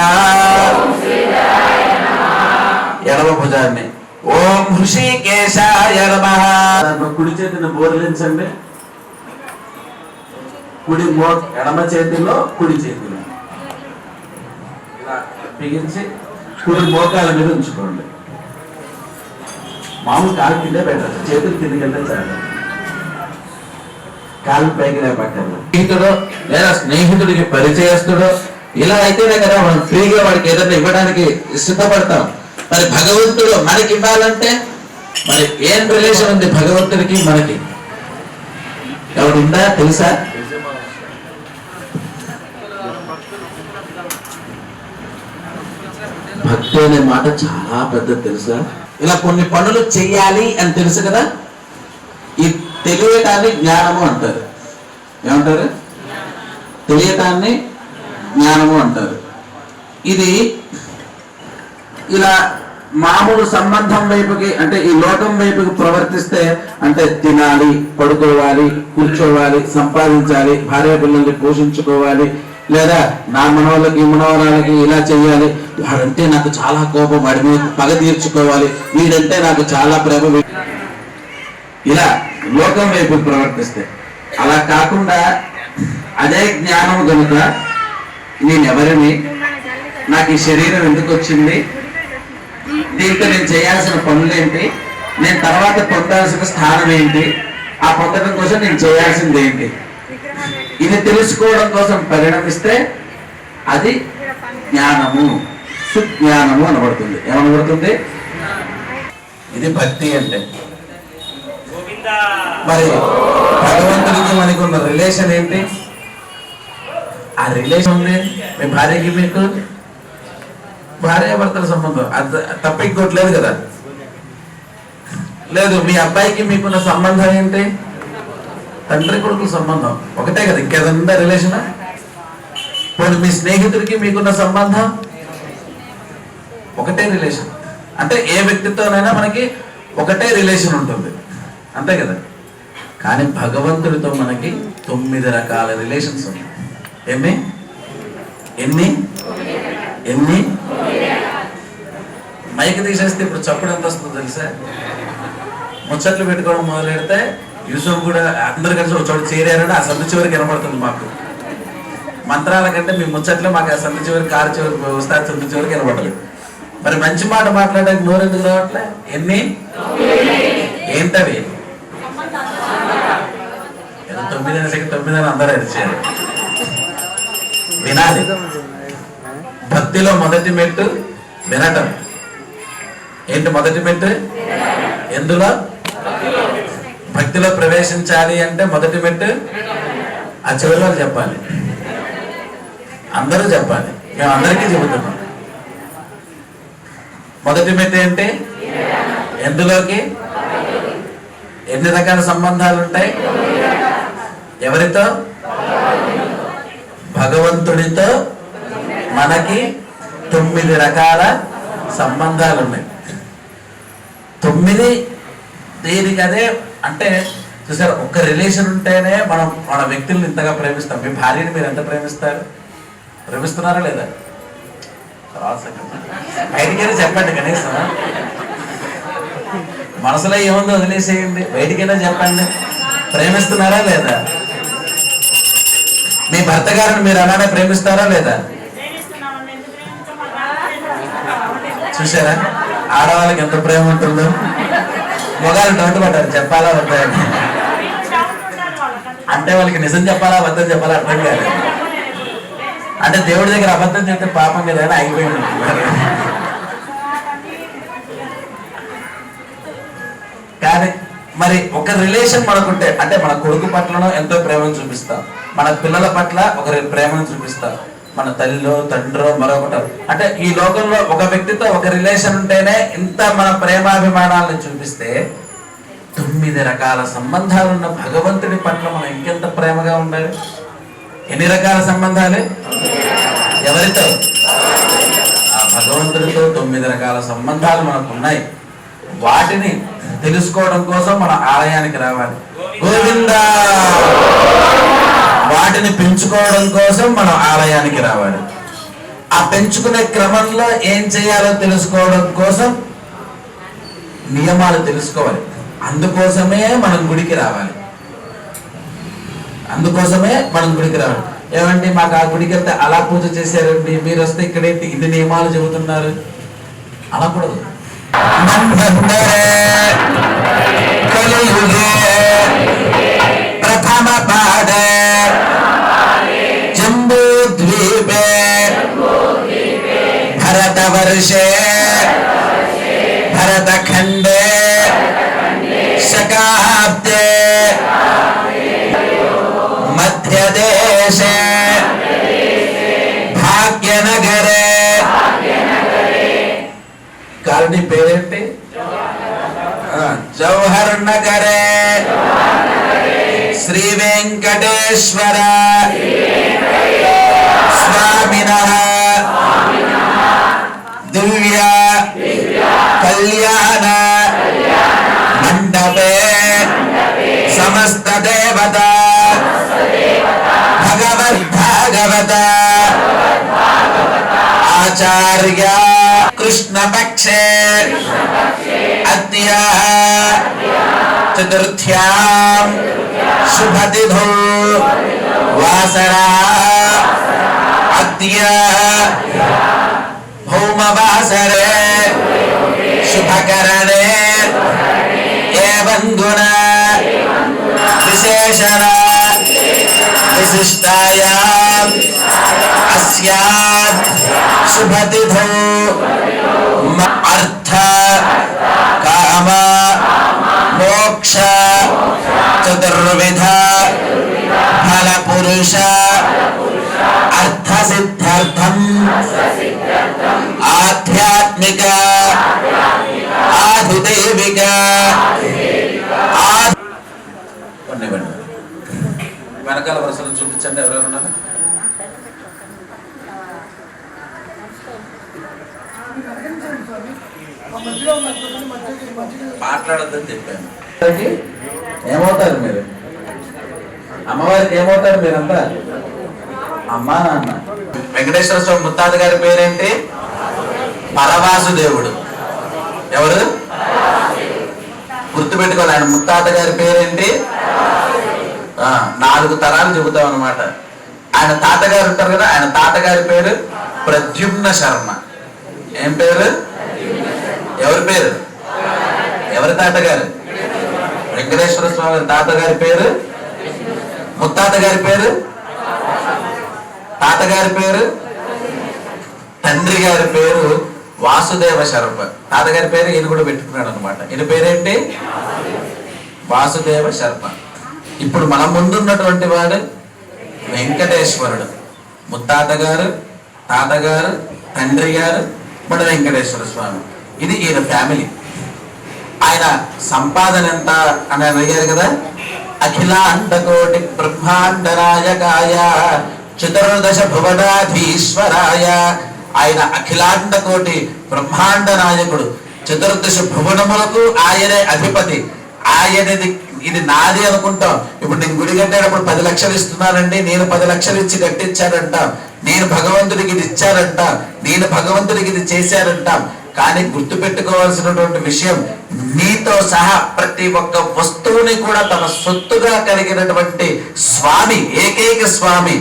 ఎడమ భుజాన్ని, ఓం హృషికేశాయ నమః. కుడి చేతిని బోర్లించండి, కుడి ఎడమ చేతిలో కుడి చేతిలో ఇలా బిగించి కుడి మోకాల మీద ఉంచుకోండి. మామూలు కాలు కింద పెట్టండి, చేతులు కిందకి వెళ్తే చాలు, కాలు పైకి లేపక్కర్లేదు. స్నేహితుడు లేదా స్నేహితుడికి పరిచయస్తుడు ఇలా అయితేనే కదా మనం ఫ్రీగా వాడికి ఏదైనా ఇవ్వడానికి సిద్ధపడతాం. మరి భగవంతుడు మనకి ఇవ్వాలంటే మరి ఏం రిలేషన్ ఉంది భగవంతుడికి మనకి? ఎవరు ఉందా తెలుసా? భక్తి అనే మాట చాలా పెద్దది తెలుసా? ఇలా కొన్ని పనులు చెయ్యాలి అని తెలుసు కదా, ఈ తెలియటాన్ని జ్ఞానము అంటారు. ఏమంటారు? తెలియటాన్ని జ్ఞానము అంటారు. ఇది ఇలా మామూలు సంబంధం వైపుకి అంటే ఈ లోకం వైపుకి ప్రవర్తిస్తే అంటే తినాలి, పడుకోవాలి, కూర్చోవాలి, సంపాదించాలి, భార్య పిల్లల్ని పోషించుకోవాలి, లేదా నా మనవలకి మనవరాలకి ఇలా చెయ్యాలి, వాడంటే నాకు చాలా కోపం, వాడి మీద పగ తీర్చుకోవాలి, వీడంటే నాకు చాలా ప్రేమ, ఇలా లోకం వైపు ప్రవర్తిస్తే. అలా కాకుండా అదే జ్ఞానం కనుక నేను ఎవరిని, నాకు ఈ శరీరం ఎందుకు వచ్చింది, దీంతో నేను చేయాల్సిన పనులేంటి, నేను తర్వాత పొందాల్సిన స్థానం ఏంటి, ఆ పొందడం కోసం నేను చేయాల్సింది ఏంటి, ఇది తెలుసుకోవడం కోసం పరిణమిస్తే అది జ్ఞానము, సుజ్ఞానము అనబడుతుంది. ఏమనబడుతుంది? ఇది భక్తి అంటే. మరి భగవంతుడికి మనకి ఉన్న రిలేషన్ ఏంటి? ఆ రిలేషన్ ఉంది మీ భార్యకి, మీకు భార్యాభర్తల సంబంధం, అది తప్ప ఇంకోట్లేదు కదా. లేదు మీ అబ్బాయికి మీకున్న సంబంధం ఏంటి? తండ్రి కొడుకు సంబంధం ఒకటే కదా, ఇంకేదన్నా రిలేషనా? పోనీ మీ స్నేహితుడికి మీకున్న సంబంధం ఒకటే రిలేషన్. అంటే ఏ వ్యక్తితోనైనా మనకి ఒకటే రిలేషన్ ఉంటుంది, అంతే కదా. కానీ భగవంతుడితో మనకి 9 రకాల రిలేషన్స్ ఉన్నాయి. ఎన్ని ఎన్ని ఎన్ని మైక్ తీసేస్తే ఇప్పుడు చప్పుడు ఎంత వస్తుందో తెలుసా? ముచ్చట్లు పెట్టుకోవడం మొదలు పెడితే యూసుఫ్ కూడా అందరు కలిసి ఒక చోటు చేరారని ఆ సందు చివరికి వినపడుతుంది మాకు. మంత్రాల కంటే మీ ముచ్చట్లు మాకు ఆ సందు చివరి, కారు చివరికి వస్తే సందు చివరికి వినపడలేదు. మరి మంచి మాట మాట్లాడడానికి నోరు ఎందుకు రావట్లే? ఎన్ని ఏంటవి? 9 అనేసరికి 9 అని అందరూ అరిచారు. వినాలి. భక్తిలో మొదటి మెట్టు వినటం. ఏంటి మొదటి మెట్టు? ఎందులో? భక్తిలో ప్రవేశించాలి అంటే మొదటి మెట్టు ఆ చివరిలో చెప్పాలి, అందరూ చెప్పాలి, మేము అందరికీ చెబుతున్నాం. మొదటి మెట్టు ఏంటి? ఎందులోకి? ఎన్ని రకాల సంబంధాలు ఉంటాయి? ఎవరితో? భగవంతుడితో మనకి 9 రకాల సంబంధాలు ఉన్నాయి. 9 దీనికి అదే అంటే చూసారు, ఒక్క రిలేషన్ ఉంటేనే మనం మన వ్యక్తులను ఇంతగా ప్రేమిస్తాం. మీ భార్యని మీరు ఎంత ప్రేమిస్తారు? ప్రేమిస్తున్నారా లేదా? బయటికైనా చెప్పండి, కనీసం మనసులో ఏముందో వదిలేసేయండి, బయటికైనా చెప్పండి. ప్రేమిస్తున్నారా లేదా? మీ భర్త గారిని మీరు అలానే ప్రేమిస్తారా లేదా? చూసారా ఆడవాళ్ళకి ఎంత ప్రేమ ఉంటుందో. మొగాలు డౌట్ పడ్డారు, చెప్పాలా వద్దా అని. అంటే వాళ్ళకి నిజం చెప్పాలా అబద్ధం చెప్పాలా అర్థం కాదు. అంటే దేవుడి దగ్గర అబద్ధం చెప్తే పాపం మీద అయిపోయింది. కానీ మరి ఒక రిలేషన్ మనకుంటే, అంటే మన కొడుకు పట్ల ఎంతో ప్రేమను చూపిస్తాం, మన పిల్లల పట్ల ఒకరి ప్రేమను చూపిస్తాం, మన తల్లిలో తండ్రో మరొకటో. అంటే ఈ లోకంలో ఒక వ్యక్తితో ఒక రిలేషన్ ఉంటేనే ఇంత మన ప్రేమాభిమానాలను చూపిస్తే 9 రకాల సంబంధాలు ఉన్న భగవంతుడి పట్ల మనం ఇంకెంత ప్రేమగా ఉండాలి. ఎన్ని రకాల సంబంధాలు? ఎవరితో? ఆ భగవంతుడితో 9 రకాల సంబంధాలు మనకు ఉన్నాయి. వాటిని తెలుసుకోవడం కోసం మన ఆలయానికి రావాలి. గోవిందా! వాటిని పెంచుకోవడం కోసం మనం ఆలయానికి రావాలి. ఆ పెంచుకునే క్రమంలో ఏం చేయాలో తెలుసుకోవడం కోసం నియమాలు తెలుసుకోవాలి. అందుకోసమే మనం గుడికి రావాలి. ఏమండి మాకు ఆ గుడికి వెళ్తే అలా పూజ చేశారండి, మీరు వస్తే ఇక్కడైతే ఇన్ని నియమాలు చెబుతున్నారు అనకూడదు. ప్రథమ పాద జంబూద్వీపే భరతవర్షే భరతఖండే శకాబ్దే మధ్యదేశే భాగ్యనగరే. కాలనీ పేరేంటి? జవహర్ నగరే శ్రీ వెంకటేశ్వర స్వామినః దివ్య కళ్యాణ మండపే సమస్త దేవత భగవద్భాగవత ఆచార్య కృష్ణపక్షే అద్య చతుర్థ్యాం శుభతిథౌ వాసరా అద్య భౌమవాసరే శుభకరణే ఏవం గుణ విశేషణ విశిష్టాయాం అస్యాం శుభతిథౌ అర్థ కామ మోక్ష చతుర్విధ ఫల పురుష అర్థ సిద్ధార్థం ఆధ్యాత్మిక ఆధిదైవిక వెనకాల వరుసలు చూపించండి. ఎవరెవరున్నారు? మాట్లాడద్దని చెప్పాను. ఏమవుతారు మీరు? అమ్మవారికి ఏమవుతారు మీరంతా? అమ్మా నాన్న. వెంకటేశ్వర స్వామి ముత్తాత గారి పేరేంటి? పరవాసుదేవుడు. ఎవరు? గుర్తుపెట్టుకోవాలి. ఆయన ముత్తాత గారి పేరేంటి? 4 తరాలు చెబుతాం అనమాట. ఆయన తాతగారు ఉంటారు కదా, ఆయన తాతగారి పేరు ప్రద్యుమ్న శర్మ. ఏం పేరు? ఎవరి పేరు? ఎవరి తాతగారు? వెంకటేశ్వర స్వామి తాతగారి పేరు. ముత్తాత గారి పేరు? తాతగారి పేరు? తండ్రి గారి పేరు వాసుదేవ శర్మ. తాతగారి పేరు ఈయన కూడా పెట్టుకున్నాడు అనమాట. ఈయన పేరేంటి? వాసుదేవ శర్మ. ఇప్పుడు మన ముందున్నటువంటి వాడు వెంకటేశ్వరుడు. ముత్తాత గారు, తాతగారు, తండ్రి గారు, మన వెంకటేశ్వర స్వామి. ఇది ఈయన ఫ్యామిలీ. ఆయన సంపాదన ఎంత అని అడిగారు కదా. అఖిలాండకోటి బ్రహ్మాండ నాయకాయ చతుర్దశ భువనాధీశ్వరాయ. ఆయన అఖిలాండ కోటి బ్రహ్మాండ నాయకుడు. చతుర్దశ భువనములకు ఆయనే అధిపతి. ఆయనది ఇది నాది అనుకుంటాం. ఇప్పుడు నేను గుడి కట్టేటప్పుడు 10 లక్షలు ఇస్తున్నానండి, నేను 10 లక్షలు ఇచ్చి కట్టించానంటాం, నేను భగవంతుడికి ఇది ఇచ్చారంటాం, నేను భగవంతుడికి ఇది చేశారంటాం. కానీ గుర్తు పెట్టుకోవాల్సినటువంటి విషయం, నీతో సహా ప్రతి ఒక్క వస్తువుని కూడా తన సొత్తుగా కలిగినటువంటి స్వామి, ఏకైక స్వామి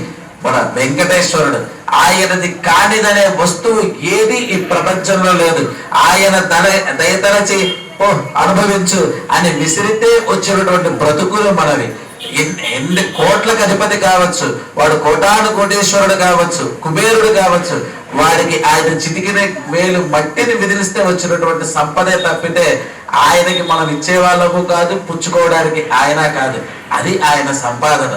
మన వెంకటేశ్వరుడు. ఆయనది కానిదనే వస్తువు ఏది ఈ ప్రపంచంలో లేదు. ఆయన దయతలచి అనుభవించు అని విసిరితే వచ్చినటువంటి బ్రతుకులు మనవి. ఎన్ని కోట్లకు అధిపతి కావచ్చు, వాడు కోటాను కోటేశ్వరుడు కావచ్చు, కుబేరుడు కావచ్చు, వాడికి ఆయన చిటికిన మేలు మట్టిని విదిలిస్తే వచ్చినటువంటి సంపదే తప్పితే ఆయనకి మనం ఇచ్చే వాళ్ళము కాదు, పుచ్చుకోవడానికి ఆయన కాదు. అది ఆయన సంపాదన.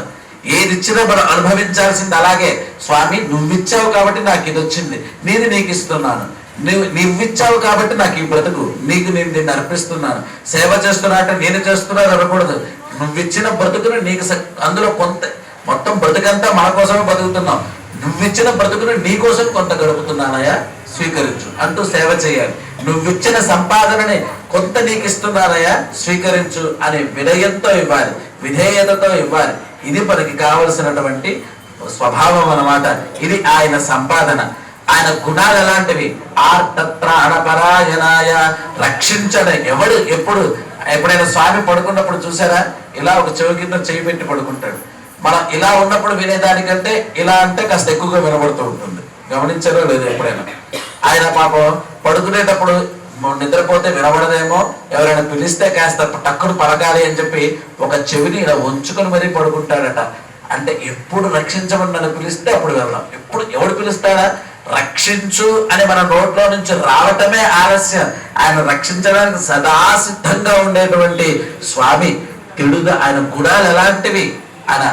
ఏది ఇచ్చినా మనం అనుభవించాల్సింది. అలాగే స్వామి నువ్విచ్చావు కాబట్టి నాకు ఇది వచ్చింది, నేను నీకు ఇస్తున్నాను. నువ్విచ్చావు కాబట్టి నాకు ఈ బ్రతుకు, నీకు నేను దీన్ని అర్పిస్తున్నాను. సేవ చేస్తున్నా అంటే నేను చేస్తున్నాను అనకూడదు. నువ్విచ్చిన బ్రతుకును నీకు అందులో కొంత, మొత్తం బ్రతుకంతా మన కోసమే బతుకుతున్నాం. నువ్విచ్చిన బ్రతుకును నీ కోసం కొంత గడుపుతున్నానయ్యా, స్వీకరించు అంటూ సేవ చేయాలి. నువ్విచ్చిన సంపాదనని కొంత నీకు ఇస్తున్నానయ్యా, స్వీకరించు అనే వినయంతో ఇవ్వాలి, విధేయతతో ఇవ్వాలి. ఇది మనకి కావలసినటువంటి స్వభావం అన్నమాట. ఇది ఆయన సంపాదన. ఆయన గుణాలు ఎలాంటివి? ఆర్తత్రాణపరాయణాయ, రక్షించడం. ఎప్పుడైనా స్వామి పడుకున్నప్పుడు చూసారా, ఇలా ఒక చెవి కింద చేయి పెట్టి పడుకుంటాడు. మనం ఇలా ఉన్నప్పుడు వినేదానికంటే ఇలా అంటే కాస్త ఎక్కువగా వినబడుతూ ఉంటుంది. గమనించారో లేదు ఎప్పుడైనా? ఆయన పాపం పడుకునేటప్పుడు నిద్రపోతే వినబడదేమో, ఎవరైనా పిలిస్తే కాస్త టక్కును పలకాలి అని చెప్పి ఒక చెవిని ఇలా ఉంచుకొని మరీ పడుకుంటాడట. అంటే ఎప్పుడు రక్షించమని నన్ను పిలిస్తే అప్పుడు వెళ్దాం. ఎవడు పిలుస్తాడా? రక్షించు అని మన నోట్లో నుంచి రావటమే ఆలస్యం. ఆయన రక్షించడానికి సదా సిద్ధంగా ఉండేటువంటి స్వామి. ఆయన గుణాలు ఎలాంటివి? ఆయన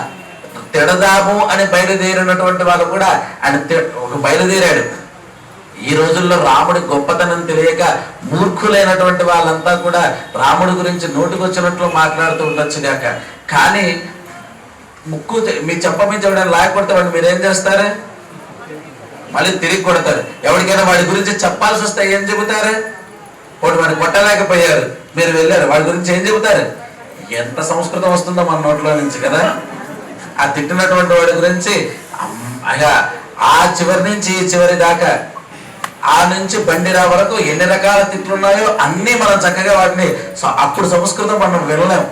తిడదాము అని బయలుదేరినటువంటి వాళ్ళు కూడా ఆయన ఒక బయలుదేరాడు. ఈ రోజుల్లో రాముడి గొప్పతనం తెలియక మూర్ఖులైనటువంటి వాళ్ళంతా కూడా రాముడి గురించి నోటికొచ్చినట్లు మాట్లాడుతూ ఉండొచ్చు గాక. కానీ ముక్కు మీ చెప్పమించి ఎవడైనా లాగకొడితే వాడిని మీరేం చేస్తారు? మళ్ళీ తిరిగి కొడతారు. ఎవరికైనా వాడి గురించి చెప్పాల్సి వస్తే ఏం చెబుతారు? వాడిని కొట్టలేకపోయారు, మీరు వెళ్ళారు, వాడి గురించి ఏం చెబుతారు? ఎంత సంస్కృతం వస్తుందో మన నోట్లో నుంచి కదా. ఆ తిట్టినటువంటి వాడి గురించి ఆ చివరి నుంచి ఈ చివరి దాకా, ఆ నుంచి బండిరా వరకు ఎన్ని రకాల తిట్లున్నాయో అన్నీ మనం చక్కగా వాటిని అప్పుడు సంస్కృతం మనం వినలేం.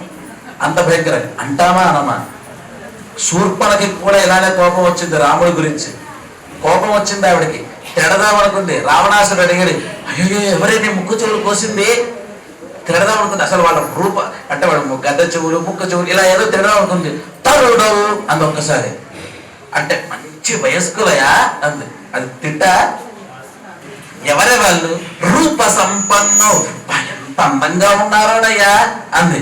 అంత భయంకరం. అంటామా అనమా? శూర్పణకి కూడా ఇలానే కోపం వచ్చింది రాముడి గురించి. కోపం వచ్చింది ఆవిడకి, తిడదామనుకుంది. రావణాసుడు అడిగాడు, అయ్యో ఎవరైనా ముక్కు చెవులు కోసింది? తిడదామనుకుంది. అసలు వాళ్ళ రూప అంటే వాడు గద్ద చెవులు, ముక్క చెవులు ఇలా ఏదో తిడదామనుకుంది. తరుడవు అంది ఒక్కసారి. అంటే మంచి వయస్కులయా అంది. అది తిట్ట? ఎవరే వాళ్ళు? రూప సంపన్నం, ఎంత అందంగా ఉన్నారోనయ్యా అంది.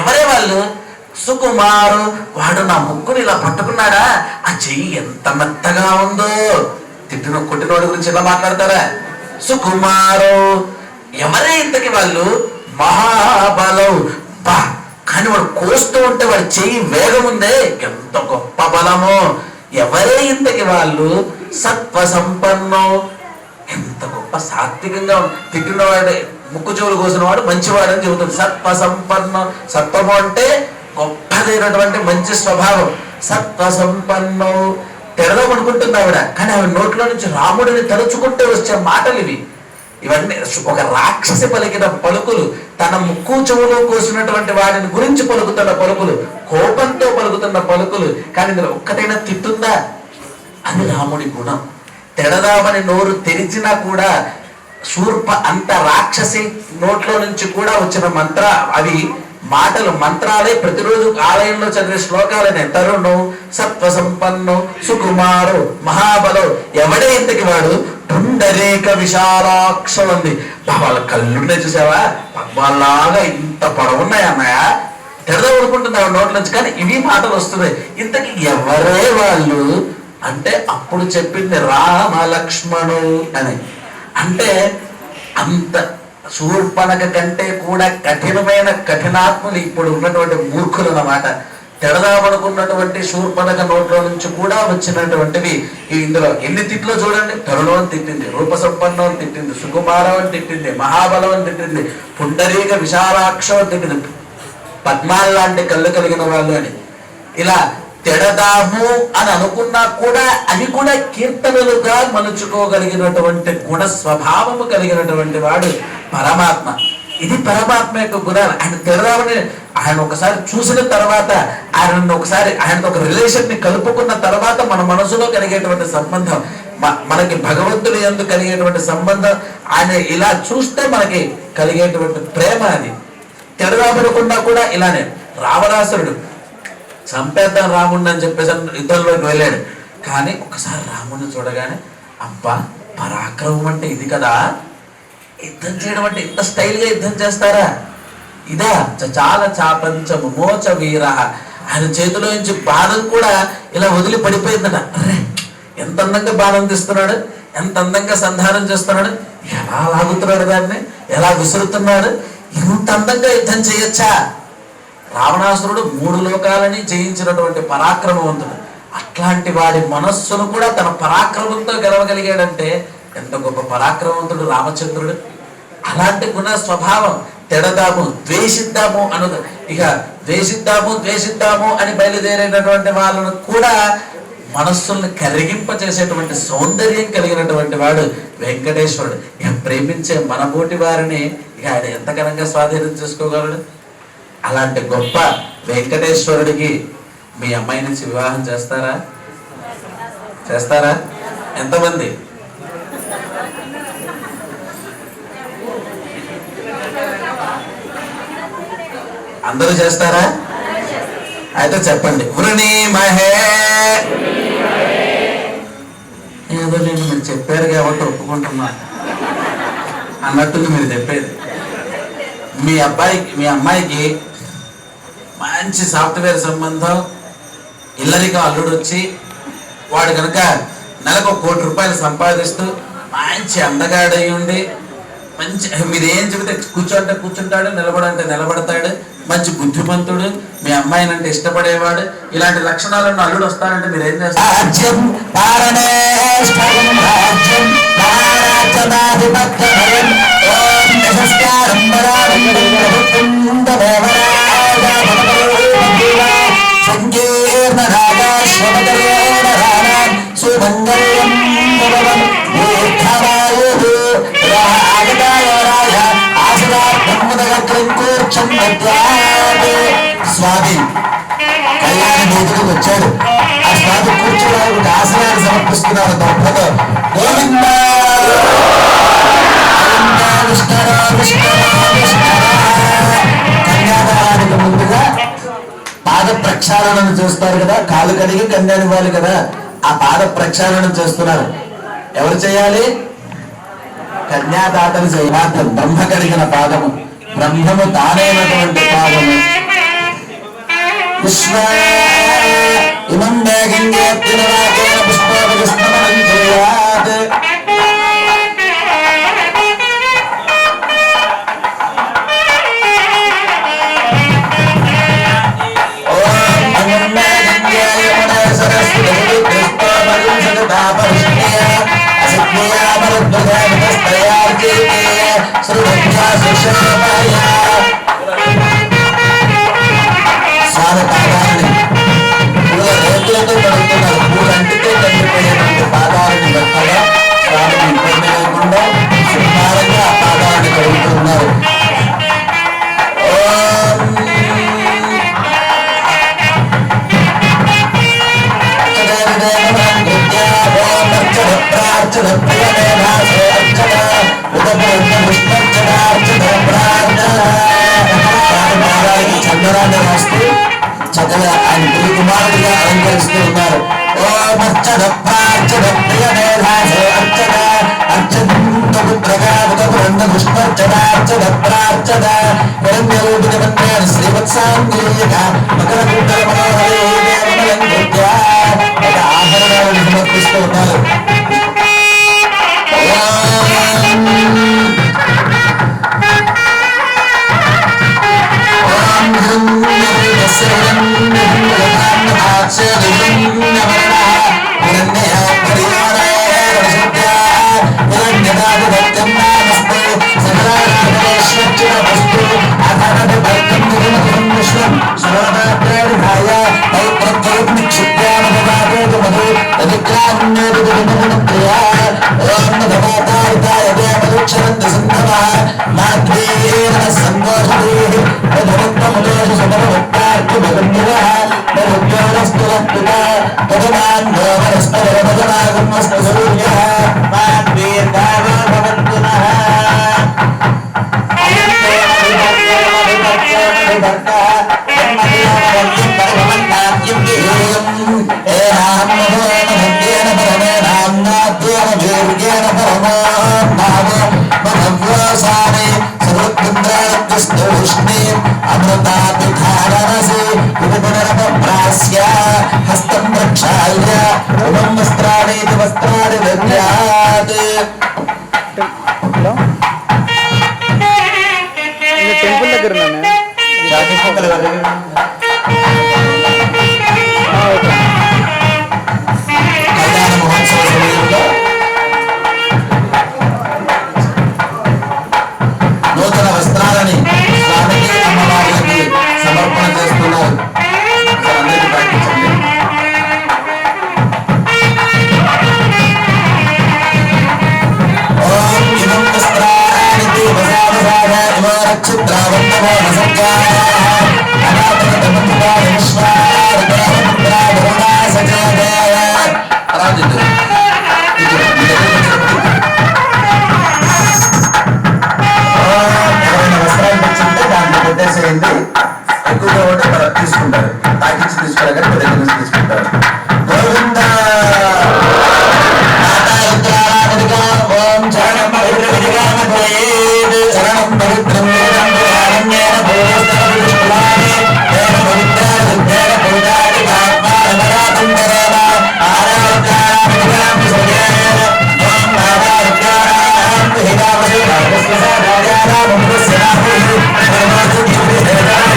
ఎవరే వాళ్ళు? సుకుమారు, వాడు నా ముక్కుని ఇలా పట్టుకున్నాడా, ఆ చెయ్యి ఎంత మెత్తగా ఉందో. కొట్టినోడి గురించి ఇలా మాట్లాడతారా? సుకుమారు. ఎవరే ఇంతకి వాళ్ళు? మహాబలం. బా, కానీ వాడు కోస్తూ ఉంటే వాడి చెయ్యి వేగం ఉందే, ఎంత గొప్ప బలమో. ఎవరే ఇంతకి వాళ్ళు? సత్వ సంపన్నం. ఎంత గొప్ప సాత్వికంగా తిట్టినవాడే, ముక్కు చెవులు కోసిన వాడు మంచివాడని చెబుతుంది. సత్వ సంపన్నం. సత్వము అంటే గొప్పదైనటువంటి మంచి స్వభావం. సత్వ సంపన్నం. తెరదాం అనుకుంటుంది ఆవిడ, కానీ ఆవిడ నోట్లో నుంచి రాముడిని తలుచుకుంటే వచ్చే మాటలు ఇవి. ఇవన్నీ ఒక రాక్షసి పలికిన పలుకులు, తన ముక్కు చెవులు కోసినటువంటి వాడిని గురించి పలుకుతున్న పలుకులు, కోపంతో పలుకుతున్న పలుకులు. కానీ ఇందులో ఒక్కటైనా తిట్టుందా? అది రాముడి గుణం. తెడదామని నోరు తెరిచినా కూడా శూర్ప అంత రాక్షసి నోట్లో నుంచి కూడా వచ్చిన అవి మాటలు, మంత్రాలే. ప్రతిరోజు ఆలయంలో చదివే శ్లోకాలనే. తరుణం, సత్వ సంపన్నం, సుకుమారు, మహాబలం. ఎవడే ఇంతకి వాడు? పుండరేక విశాలాక్షం ఉంది. వాళ్ళ కళ్ళున్నాయి చూసావా, వాళ్ళలాగా ఇంత పొడవున్నాయి అన్నయ్య. తెరదా ఊరుకుంటుంది ఆవిడ నోట్ల నుంచి. కానీ ఇవి మాటలు వస్తున్నాయి. ఇంతకి ఎవరే వాళ్ళు అంటే అప్పుడు చెప్పింది రామ లక్ష్మణు అని. అంటే అంత శూర్పణఖ కంటే కూడా కఠినమైన కఠినాత్ములు ఇప్పుడు ఉన్నటువంటి మూర్ఖులు అన్నమాట. తిడదామనుకున్నటువంటి శూర్పణఖ నోట్లో నుంచి కూడా వచ్చినటువంటివి ఇందులో ఎన్ని తిట్లో చూడండి. తరుణం అని తిట్టింది, రూపసంపన్నం అని తిట్టింది, సుకుమారం అని తిట్టింది, మహాబలం అని తిట్టింది, పుండరీక విశాలాక్షం అని తిట్టింది, పద్మాల లాంటి కళ్ళు కలిగిన వాళ్ళు అని. ఇలా తిడదాము అని అనుకున్నా కూడా అవి కూడా కీర్తనలుగా మలుచుకోగలిగినటువంటి గుణ స్వభావము కలిగినటువంటి వాడు పరమాత్మ. ఇది పరమాత్మ యొక్క గుణాలు. ఆయన తిడదామని ఆయన ఒకసారి చూసిన తర్వాత, ఆయనను ఒకసారి ఆయనతో ఒక రిలేషన్ ని కలుపుకున్న తర్వాత మన మనసులో కలిగేటువంటి సంబంధం, మనకి భగవంతుని యందు కలిగేటువంటి సంబంధం, ఆయన ఇలా చూస్తే మనకి కలిగేటువంటి ప్రేమ అది. తిడదామనుకున్నా కూడా ఇలానే. రావణాసురుడు చంపేద్దాం రాముడిని అని చెప్పేసి యుద్ధంలోకి వెళ్ళాడు. కానీ ఒకసారి రాముడిని చూడగానే అబ్బా పరాక్రమం అంటే ఇది కదా, యుద్ధం చేయడం అంటే ఇంత స్టైల్గా యుద్ధం చేస్తారా, ఇదా చాలా చాపంచము మోచ వీర. ఆయన చేతిలో నుంచి బాణం కూడా ఇలా వదిలి పడిపోయిందట. అరే ఎంత అందంగా బాణం తీస్తున్నాడు, ఎంత అందంగా సంధానం చేస్తున్నాడు, ఎలా లాగుతున్నాడు, దాన్ని ఎలా విసురుతున్నాడు, ఇంత అందంగా యుద్ధం చేయొచ్చా. రావణాసురుడు 3 లోకాలని జయించినటువంటి పరాక్రమవంతుడు. అట్లాంటి వాడి మనస్సును కూడా తన పరాక్రమంతో గెలవగలిగాడంటే ఎంత గొప్ప పరాక్రమవంతుడు రామచంద్రుడు. అలాంటి గుణ స్వభావం. తిడదాము ద్వేషిద్దాము అను, ఇక ద్వేషిద్దాము అని బయలుదేరినటువంటి వాళ్ళను కూడా మనస్సుల్ని కరిగింప చేసేటువంటి సౌందర్యం కలిగినటువంటి వాడు వెంకటేశ్వరుడు. ఇక ప్రేమించే మనబోటి వారిని ఇక ఆయన ఎంత ఘనంగా స్వాధీనం చేసుకోగలడు. అలాంటి గొప్ప వెంకటేశ్వరుడికి మీ అమ్మాయి నుంచి వివాహం చేస్తారా? ఎంతమంది? అందరూ చేస్తారా? అయితే చెప్పండి. వృణీమహే. ఏదో నేను మీరు చెప్పారు కాబట్టి ఒప్పుకుంటున్నా అన్నట్టుంది మీరు చెప్పేది. మీ అమ్మాయికి మంచి సాఫ్ట్వేర్ సంబంధం, ఇల్లరికం అల్లుడు వచ్చి వాడు కనుక నెలకు 1 కోటి రూపాయలు సంపాదిస్తూ మంచి అందగాడై ఉండి, మంచి మీరు ఏం చెబితే కూర్చుంటాడు, నిలబడంటే నిలబడతాడు, మంచి బుద్ధిమంతుడు, మీ అమ్మాయిని అంటే ఇష్టపడేవాడు, ఇలాంటి లక్షణాలను అల్లుడు వస్తారంటే మీరు ఏం చేస్తారు? స్వామి కళ్యాణ వేదికకు వచ్చాడు. ఆ స్వామి కూర్చోడానికి ఆసనాన్ని సమర్పిస్తున్నారు. తప్పదు గోవింద కన్యాదానానికి ముందుగా పాద ప్రక్షాళన చేస్తారు కదా, కాలు కడిగి కన్యానివ్వాలి కదా, ఆ పాద ప్రక్షాళన చేస్తున్నారు. ఎవరు చేయాలి? కన్యాదాతలు చేయాలి. బ్రహ్మ కడిగిన పాదము, బ్రహ్మము తానైనటువంటి పాదము. విశ్వ ఇమం గంగేన పుష్పం చేయాత్. స్వామి పాదాలని పూల రేతులతో కడుగుతున్నారు. పూలంటితో కందిపోయేటువంటి పాదాలను గొప్పగా స్వామికి ఇబ్బంది లేకుండా సుమారంగా ఆ పాదాలను కడుగుతున్నారు. చందనాన్ని రాస్తూ చక్కగా ఆయన ప్రియ కుమారుడిగా అలంకరిస్తూ ఉన్నారు. ఆభరణాలను సమర్పిస్తూ ఉన్నారు. అమృతాభిధారసి పునరపప్రాస్య హస్తం ప్రక్షాళ్య ఉమం వస్త్రాణి వస్త్రాణి దద్యాత్. టెంపుల్ దగ్గర ఉన్నాను. కళ్యాణ మహోత్సవ సమయంలో నూతన వస్త్రాలని స్వామికి అమ్మవారికి సమర్పణ చేస్తున్నారు. అందరికీ పాటించండి. ఓం ఇమం వస్త్రాణి వసావసార ఇమో నక్షత్రావంతమో నసత్యాః అనాథమతమతుకాయ విశ్వారుద్రపుత్రా వరుణా సజాదేవ. రాజు ఎవరైనా వస్త్రాలు తెచ్చుంటే దాంట్లో పెట్టేసేయండి. ఎక్కువగా ఉంటే మనం తీసుకుంటారు. తాకిచ్చి తీసుకురాగానే మీ దగ్గర నుంచి తీసుకుంటారు. గోవింద ఓం చరణం పవిత్రమిదిగామధ్యేద్ చరణం పవిత్రం వేదం భూస్తరపుష్పలాని వేద పవిత్రాదుద్దేన పూజాది ఆత్మానమరాతం కరేమ ఆరాధ్యానామిదిగాం సజేన ఓం నారాయణాం హిదావసి రాజస్వసారాయానాం అమృతస్యాహి సర్వాసు దివ్యదేవాయ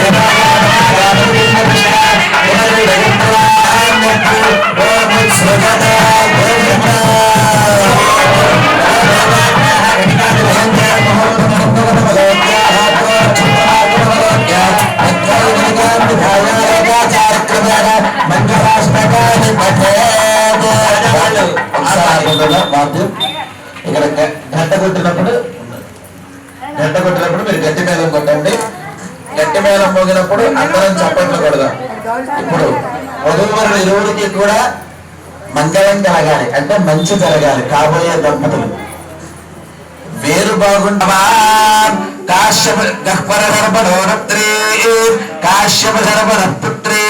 ఇక్కడ గంట కొట్టినప్పుడు మీరు గట్టి మేళం కొట్టండి. గట్టి మేళం మోగినప్పుడు అందరం చప్పట్లు కొడదాం. ఇప్పుడు వధూవరుల ఇరువురికి కూడా మంగళం కలగాలి, అంటే మంచి జరగాలి. కాబోయే దంపతులు వేరు బాగుండవా కాశ్యప గహ్వర గర్భోరత్రీ కాశ్యప గర్భర పుత్రీ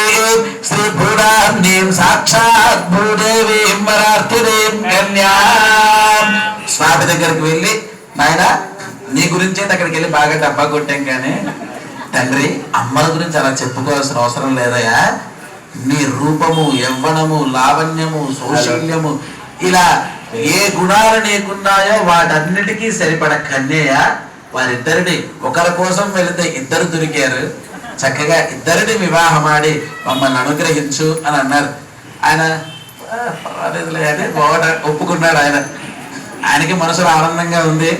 శ్రీ భూరాన్యం సాక్షాత్ భూదేవీం వరార్థినీం కన్యాం. స్వామి దగ్గరికి వెళ్ళి, నాయన నీ గురించి అయితే అక్కడికి వెళ్ళి బాగా డబ్బా కొట్టాం, కానీ తండ్రి అమ్మల గురించి అలా చెప్పుకోవాల్సిన అవసరం లేదయా. నీ రూపము, యవ్వనము, లావణ్యము, సౌశల్యము, ఇలా ఏ గుణాలు నీకున్నాయో వాటన్నిటికీ సరిపడ కన్యయ. వారిద్దరిని ఒకరి కోసం వెళితే ఇద్దరు దొరికారు, చక్కగా ఇద్దరిని వివాహమాడి మమ్మల్ని అనుగ్రహించు అని అన్నారు. ఆయన పర్వాలేదులే అని ఒప్పుకున్నాడు. ఆయనకి మనసులో ఆనందంగా ఉంది.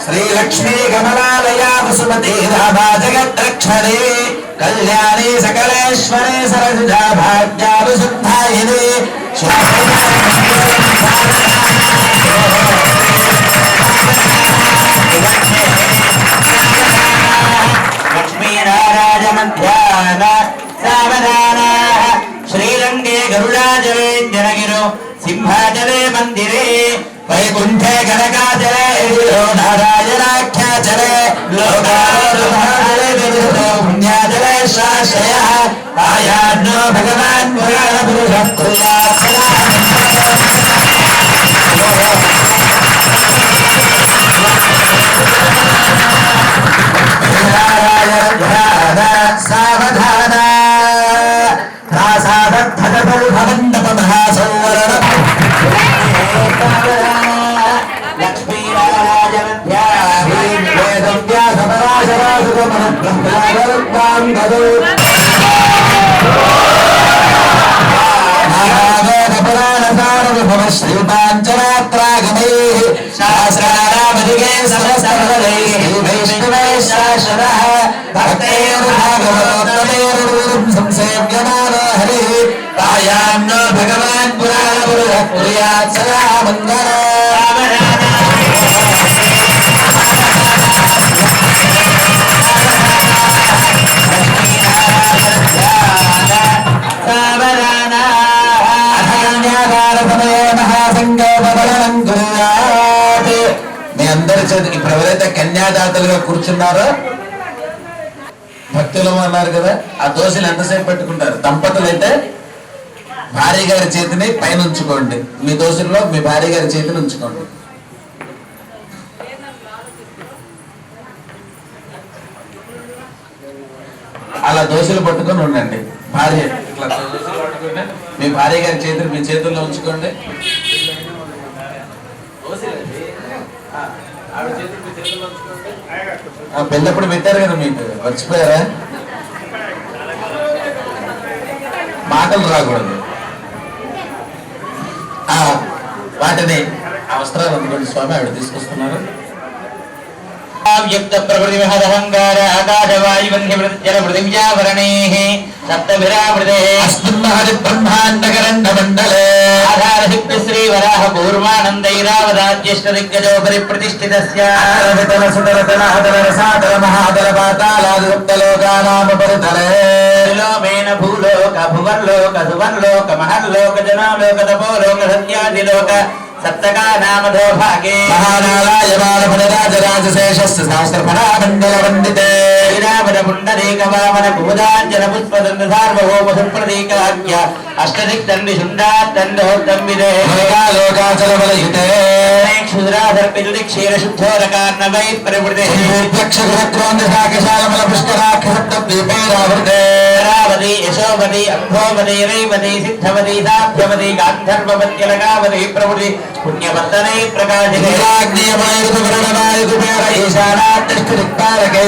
శ్రీలక్ష్మీ కమలాలయా వసుమతి రామా జగద్రక్షణే కళ్యాణి సకలేశ్వరే సరసిజా భాగ్యాభిశుద్ధాయిని లక్ష్మీనారాయణమధ్యాన సావధాన శ్రీరంగే గరుడాచలే జనగిరో సింహాచలే మందిరే వైకుంఠే కనకాచలే నారాయణాఖ్యాచలే లోకాచలే పుణ్యాచలే శాశ్రయ ఆయాజ్ఞో భగవాన్ పురాణ పురుష నారాయణ సావధాన మహాసౌవరణ శ్రీపాంచరాత్రాగమే శాస్త్రానామధిగే సమస్తమలై వైష్ణవే శాశ్వత భక్తైర్భాగవతోత్తమైర్గురుం సంసేవ్యమానో హరి తాయాన్నో భగవాన్ పురాణ పురుష కుర్యాత్ సదా మంగళం. కూర్చున్నారో భక్తులు అన్నారు కదా, ఆ దోశలు ఎంతసేపు పెట్టుకుంటారు? దంపతులు అయితే భార్య గారి చేతిని పైన ఉంచుకోండి, మీ దోశల్లో మీ భార్య గారి చేతిని ఉంచుకోండి. అలా దోశలు పట్టుకొని ఉండండి. భార్య ఇట్లా దోశలు పట్టుకుంటే మీ భార్య గారి చేతిని మీ చేతుల్లో ఉంచుకోండి. పెళ్ళప్పుడు పెట్టారు కదా, మీకు మర్చిపోయారా? మాటలు రాకూడదు. వాటిని ఆ వస్త్రాలు అందుకోండి స్వామి, ఆవిడ తీసుకొస్తున్నారు. వ్యక్త ప్రకృతి విహదహంకార ఆకాశవాయువన్య జల పృథివ్యావరణేః సప్తభిరావృతే అస్మిన్మహది బ్రహ్మాండకరండ మండలే ఆధారసిద్ధ శ్రీ వరాహ కూర్మానందైరావదాజ్యేష్ఠ దిగ్గజోపరి ప్రతిష్ఠితస్య వితల సుతల తల హతల రసాతల మహాతల పాతాళాది సప్తలోకానామ పరితలే లోమేన భూలోక భువర్లోక సువర్లోక మహర్లోక జనాలోక తపోలోక సత్యాదిలోక సప్తకా నామధో భాగే మహానాళాయ బాలఫలరాజరాజశేషస్య సహస్రఫలామండల వందితే శ్రీరామణ పుండరీక వామన కుముదాంజన పుష్పదండ సార్వభౌమ సుప్రతీకాఖ్య అష్టదిక్తండి శుండాత్తండోత్తంబిదే లోకాచలబలయుతే క్షుద్రాధర్పితుడి క్షీర శుద్ధోరకార్ణవై ప్రవృతే శాఖశాలమల పుష్కరాక్షసప్తద్వీపైరావృతే రావతి యశోవతి అంభోవతి రైవతి సిద్ధవతి సాధ్యవతి గాంధర్వవత్యలగావతి ప్రవృతి పుణ్యవర్తనై ప్రకాశితే ఈశానాత్తిష్ఠిక్పాలకే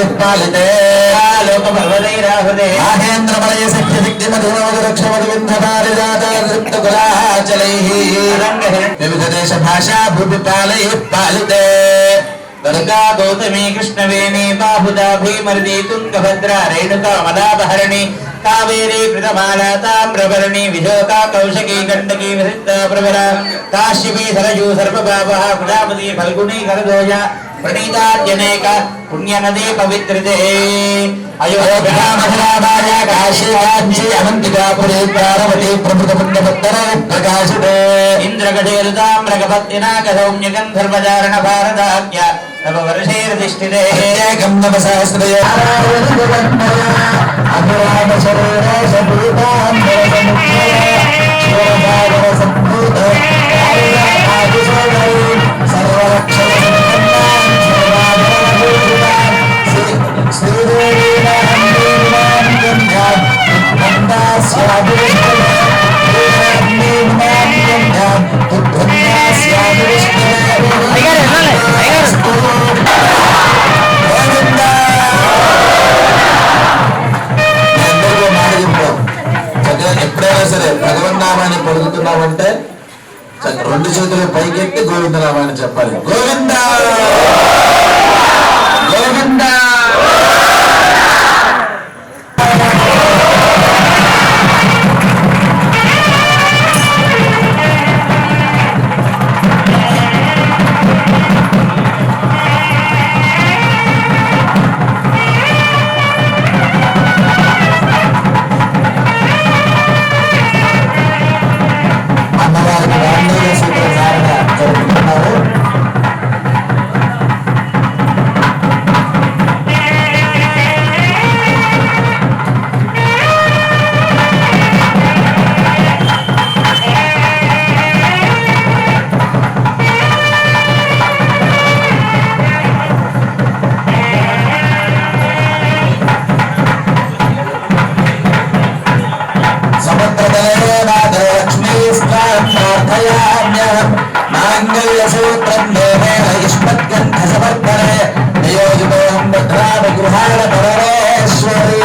లోకపర్వతైరాహృతే మహేంద్రమలయ సఖ్యశక్తిమధురమధురక్షమధువిందపారిజాతృప్తకులాచలైః వివిధ దేశ భాషా భూపిపాలై పాలితే దుర్గా గౌతమి కృష్ణవేణి బాహుదా భీమర్ది తుంగభద్ర రేణుకా మదాపహరణి కావేరీ కృతమాలా తామ్రభరణి విశోకా కౌశకీ గండకీ విసిద్ధ ప్రవర కాశ్యపీ సరయూ సర్వభావః కులావతి ఫల్గుణీ కరదోయ ప్రణీతాద్యనేక పుణ్యనదీ పవిత్రితే అయోధ్యామధురామాయ కాశీ కాంచీ అవంతికాపురీ పార్వతీ ప్రమృతముండపత్తర ప్రకాశితే ఇంద్రగఢేరుతామ్రగపత్తినాక సౌమ్య గంధర్వచారణ భారతాఖ్య నవ వర్షేర్ధిష్ఠితే ఏకం నవ సహస్రయ ఎప్పుడైనా సరే భగవన్నామాన్ని పలుకుతున్నామంటే రెండు చేతులు పైకెత్తి గోవిందనామాన్ని చెప్పాలి. గోవింద గోవింద అమ్మవారికి వాంగ్మయ సూత్రధారణ జరుపుతున్నారు. సముద్రతలే నాదలక్ష్మీస్త్వాం ప్రార్థయామ్యహం మాంగళ్యసూత్రం దేవేన యుష్మద్గంధ సమర్పణే నియోజితోహం భద్రామ గృహాణ పరమేశ్వరీ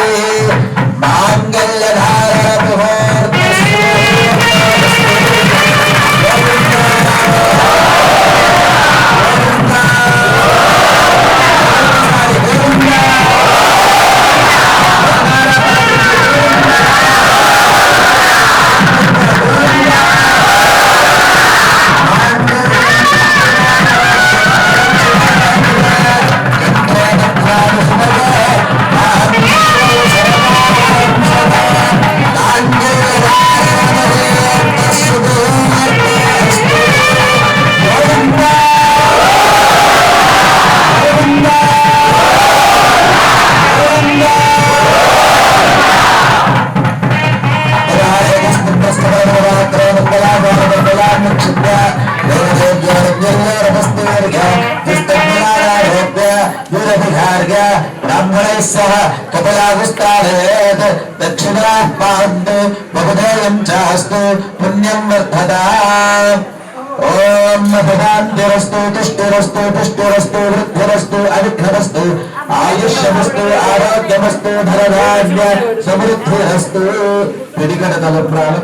మాంగళ్యధారణ ముహూర్తస్తు. विस्तारेत् दक्षिणाः पान्तु बहुधेयं चास्तु पुण्यं वर्धता ओम भगवान्तिरस्तु तुष्टिरस्तु पुष्टिरस्तु वृद्धिरस्तु अविघ्नस्तु आयुष्यमस्तु आरोग्यमस्तु धनधान्य समृद्धिरस्तु पिडिकड तलप्राण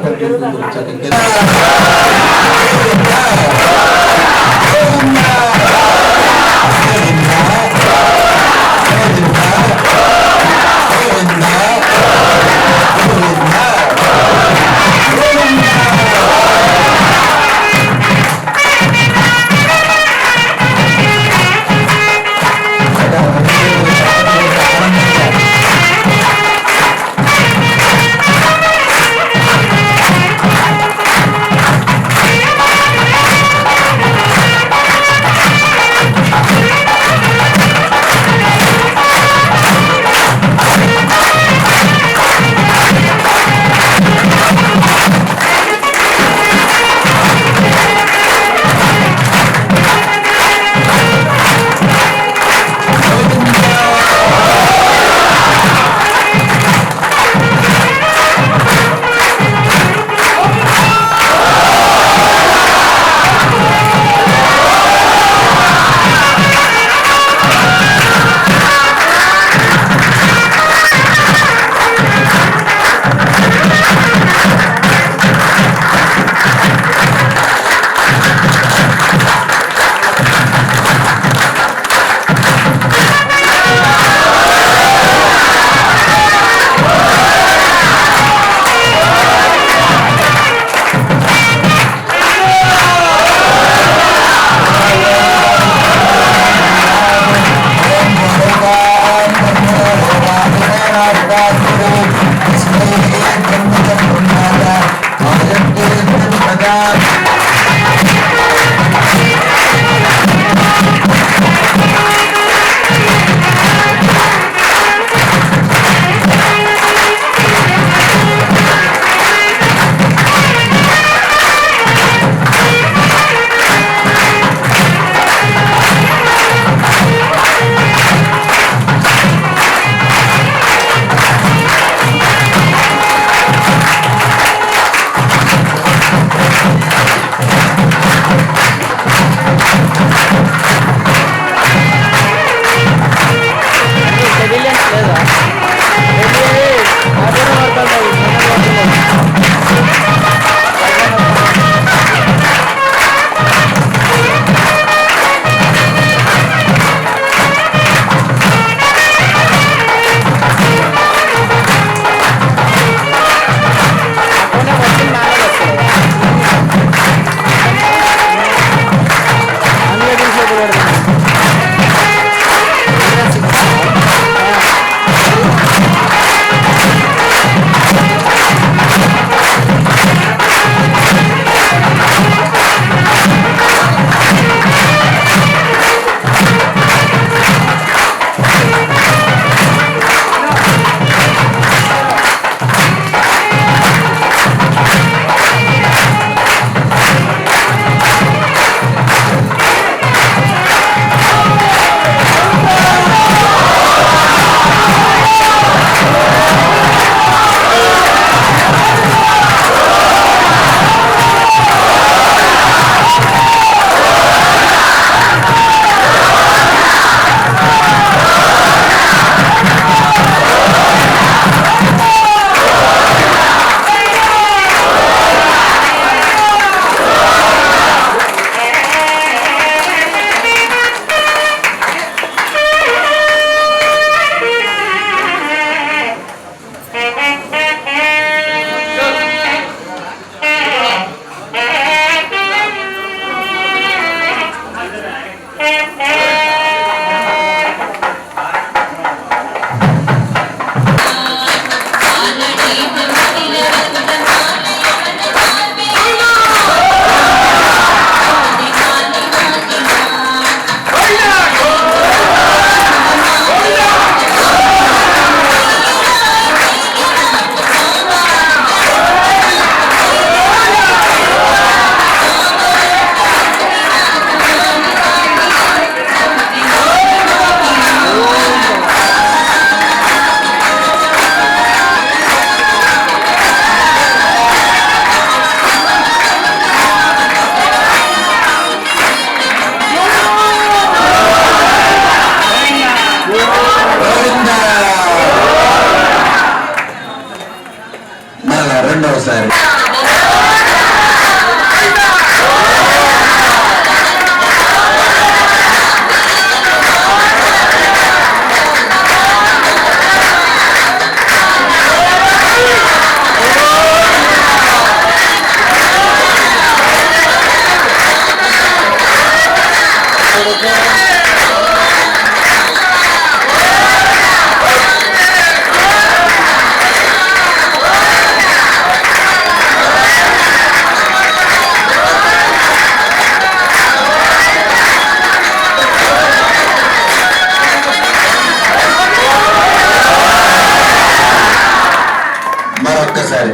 మరొక్కసారి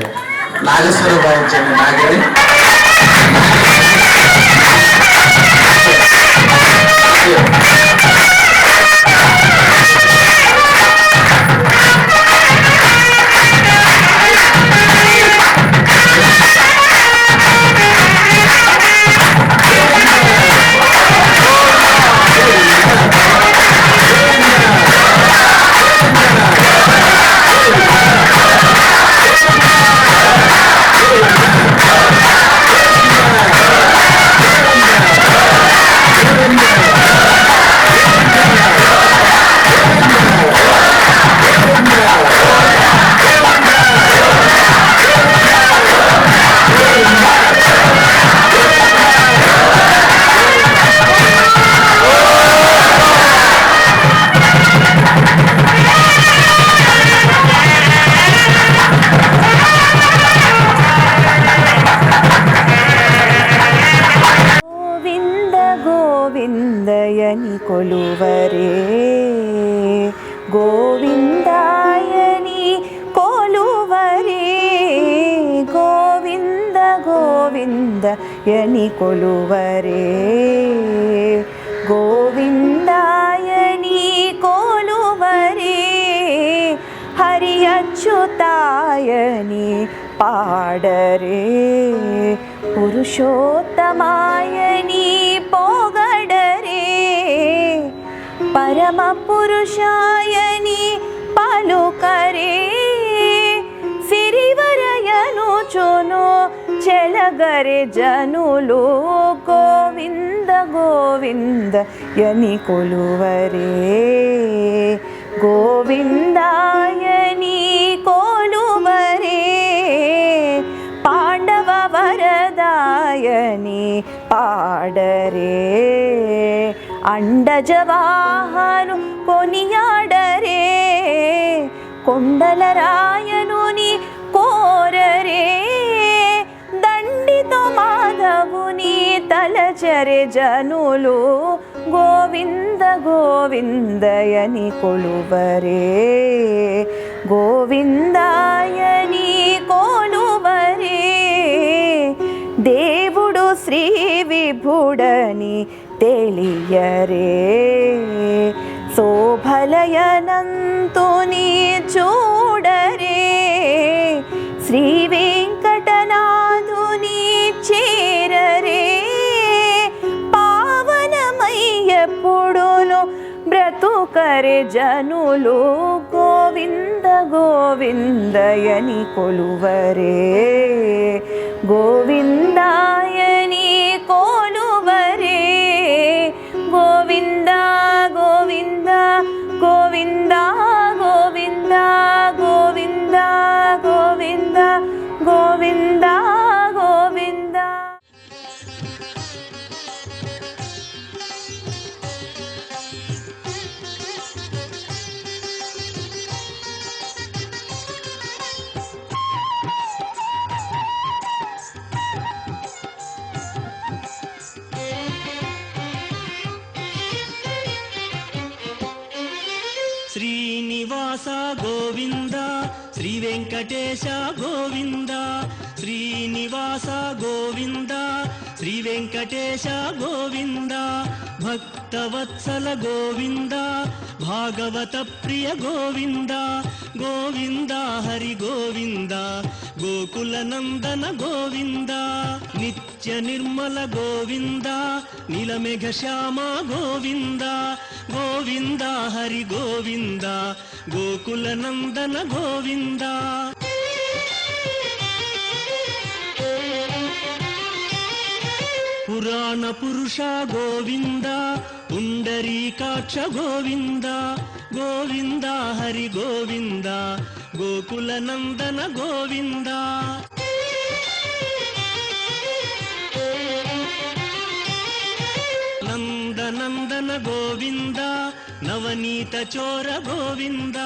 నాగేశ్వర భావించండి నాగరి గోవిందయని కొలువరే గోవిందాయని కొలువరే గోవింద గోవిందయని కొలువరే గోవిందాయని కొలువరే హరి అచ్యుతాయని పాడరే పురుషోత్తమాయని పొగడరే పరమ పురుషాయని పలుకరే సిరివరయనుచును చెలగరే జనులు గోవింద గోవిందయని కొలువరే గోవిందాయని కొలువరే పాండవ వరదాయని పాడరే అండజవాహను కొనియాడరే కొండల రాయనుని కోరరే దండితో మాధవుని తలచరే జనులు గోవింద గోవిందయని కొలువరే గోవిందాయని కొలువరే దేవుడు శ్రీ విభుడని తెలియరే శోభలయనంతుని చూడరే శ్రీ వెంకటనాథుని చేరరే పావనమయ్యప్పుడును బ్రతుకరే జనులు గోవింద గోవిందయని కొలువరే గోవిందాయని కొలువరే గోవింద గోవింద గోవింద గోవింద గోవింద గోవింద గోవింద గోవింద శ్రీనివాస గోవింద శ్రీ వెంకటేశ గోవింద శ్రీనివాస గోవింద శ్రీ వెంకటేశ గోవింద భక్తవత్సల గోవింద భాగవత ప్రియ గోవింద గోవింద హరి గోవింద గోకుల నందన గోవింద నిత్య నిర్మల గోవింద నీలమేఘ శ్యామ గోవింద గోవింద హరి గోవింద గోకుల నందన గోవింద పురాణ పురుష గోవింద పుండరీకాక్ష గోవింద గోవింద హరి గోవింద గోకుల నందన గోవింద నందనందన గోవింద నవనీత చోర గోవింద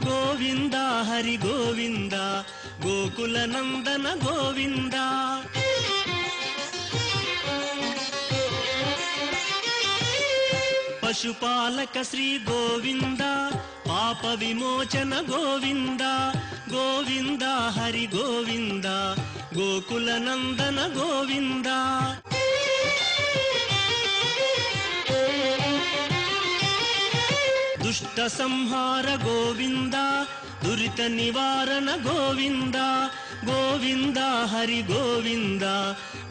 గోవింద హరి గోవింద గోకుల నందన గోవింద పశుపాలక శ్రీ గోవింద పాప విమోచన గోవింద గోవింద హరి గోవింద గోకుల నందన గోవింద దుష్ట సంహార గోవింద దురిత నివారణ గోవింద గోవింద హరి గోవింద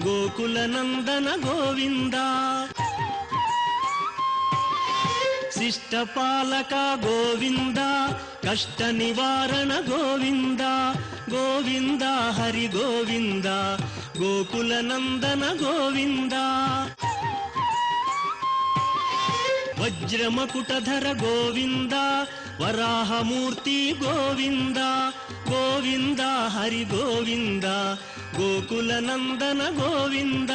గోకుల నందన గోవింద శిష్టపాలక గోవింద కష్ట నివారణ గోవింద గోవింద హరి గోవింద గోకుల నందన గోవింద వజ్రమకుటధర గోవింద వరాహమూర్తి గోవింద గోవింద హరి గోవింద గోకుల నందన గోవింద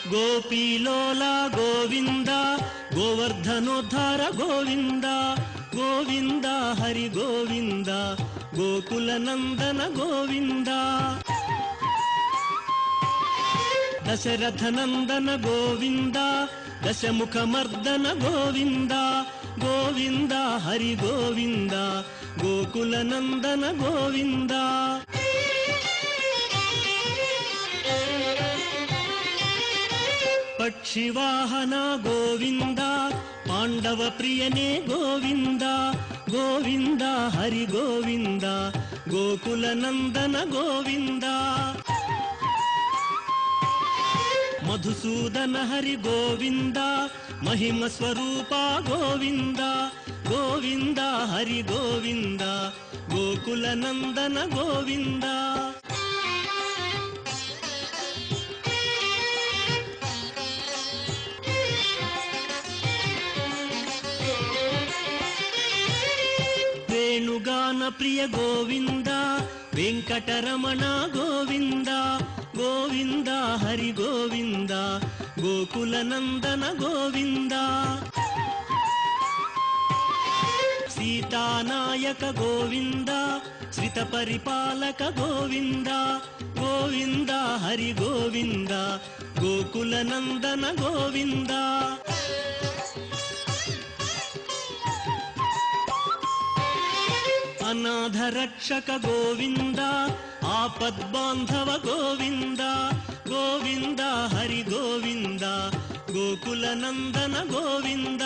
గోపీలోల గోవింద గోవర్ధనోద్ధార గోవింద గోవింద హరి గోవింద గోకుల నందన గోవింద దశరథ నందన గోవింద దశముఖమర్దన గోవింద గోవింద హరి గోవింద గోకుల నందన గోవింద పక్షివాహన గోవింద పాండవ ప్రియనే గోవింద గోవింద హరి గోవింద గోకుల నందన గోవింద మధుసూదన హరి గోవింద మహిమ స్వరూప గోవింద గోవింద హరి గోవింద గోకుల నందన గోవింద వేణుగాన ప్రియ గోవింద వెంకటరమణ గోవింద గోవింద హరి గోవింద గోకుల నందన గోవింద సీతానాయక గోవింద శ్రిత పరిపాలక గోవింద గోవింద హరి గోవింద గోకుల నందన గోవింద అనాథ రక్షక గోవింద ఆపద్బాంధవ గోవింద గోవింద హరి గోవింద గోకుల నందన గోవింద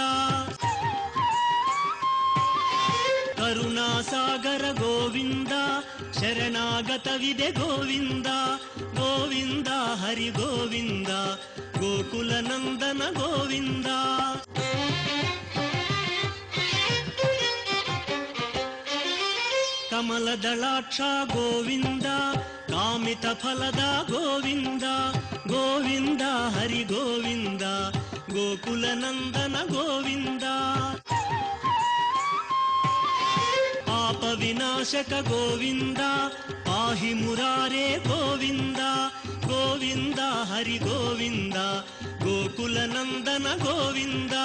కరుణాసాగర గోవింద శరణాగత విదే గోవింద గోవింద హరి గోవింద గోకుల నందన గోవింద కమలదళాక్ష గోవింద కామిత ఫలద గోవింద గోవింద హరి గోవింద గోకుల నందన గోవింద పాప వినాశక గోవింద పాహి మురారే గోవింద గోవింద హరి గోవింద గోకుల నందన గోవింద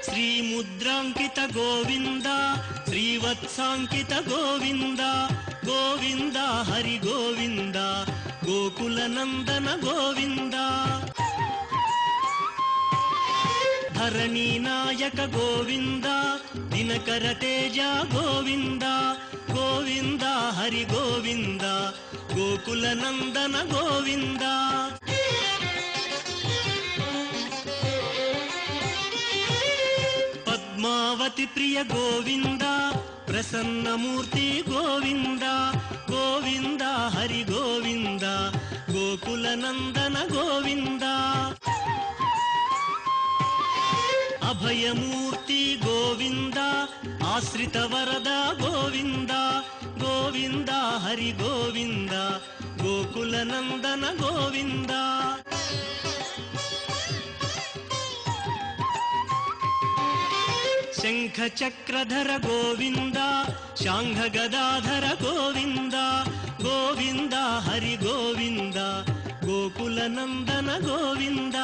శ్రీముద్రాంకిత గోవింద శ్రీవత్సాంకిత గోవింద గోవింద హరి గోవింద గోకుల నందన గోవింద ధరణీ నాయక గోవింద దినకర తేజ గోవింద గోవింద హరి గోవింద గోకుల నందన గోవింద పద్మావతి ప్రియ గోవింద ప్రసన్నమూర్తి గోవింద గోవింద హరి గోవింద గోకుల నందన గోవింద అభయమూర్తి గోవింద ఆశ్రిత వరద గోవింద గోవింద హరి గోవింద గోకుల నందన గోవింద శంఖ చక్రధర గోవింద శాంఘ గదాధర గోవింద గోవింద హరి గోవింద గోకుల నందన గోవింద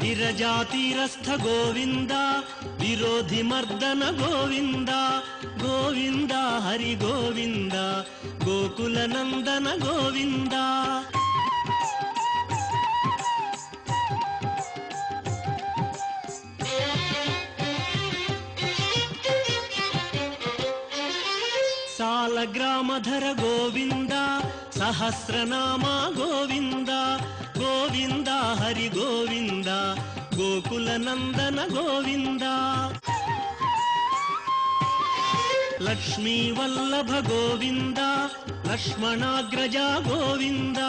విరజాతీరస్థ గోవింద విరోధి మర్దన గోవింద గోవింద హరి గోవింద గోకుల నందన గోవింద సాలగ్రామధర గోవింద సహస్రనామ గోవింద గోవింద హరి గోవింద గోకుల నందన గోవింద లక్ష్మీ వల్లభ గోవింద లక్ష్మణాగ్రజ గోవింద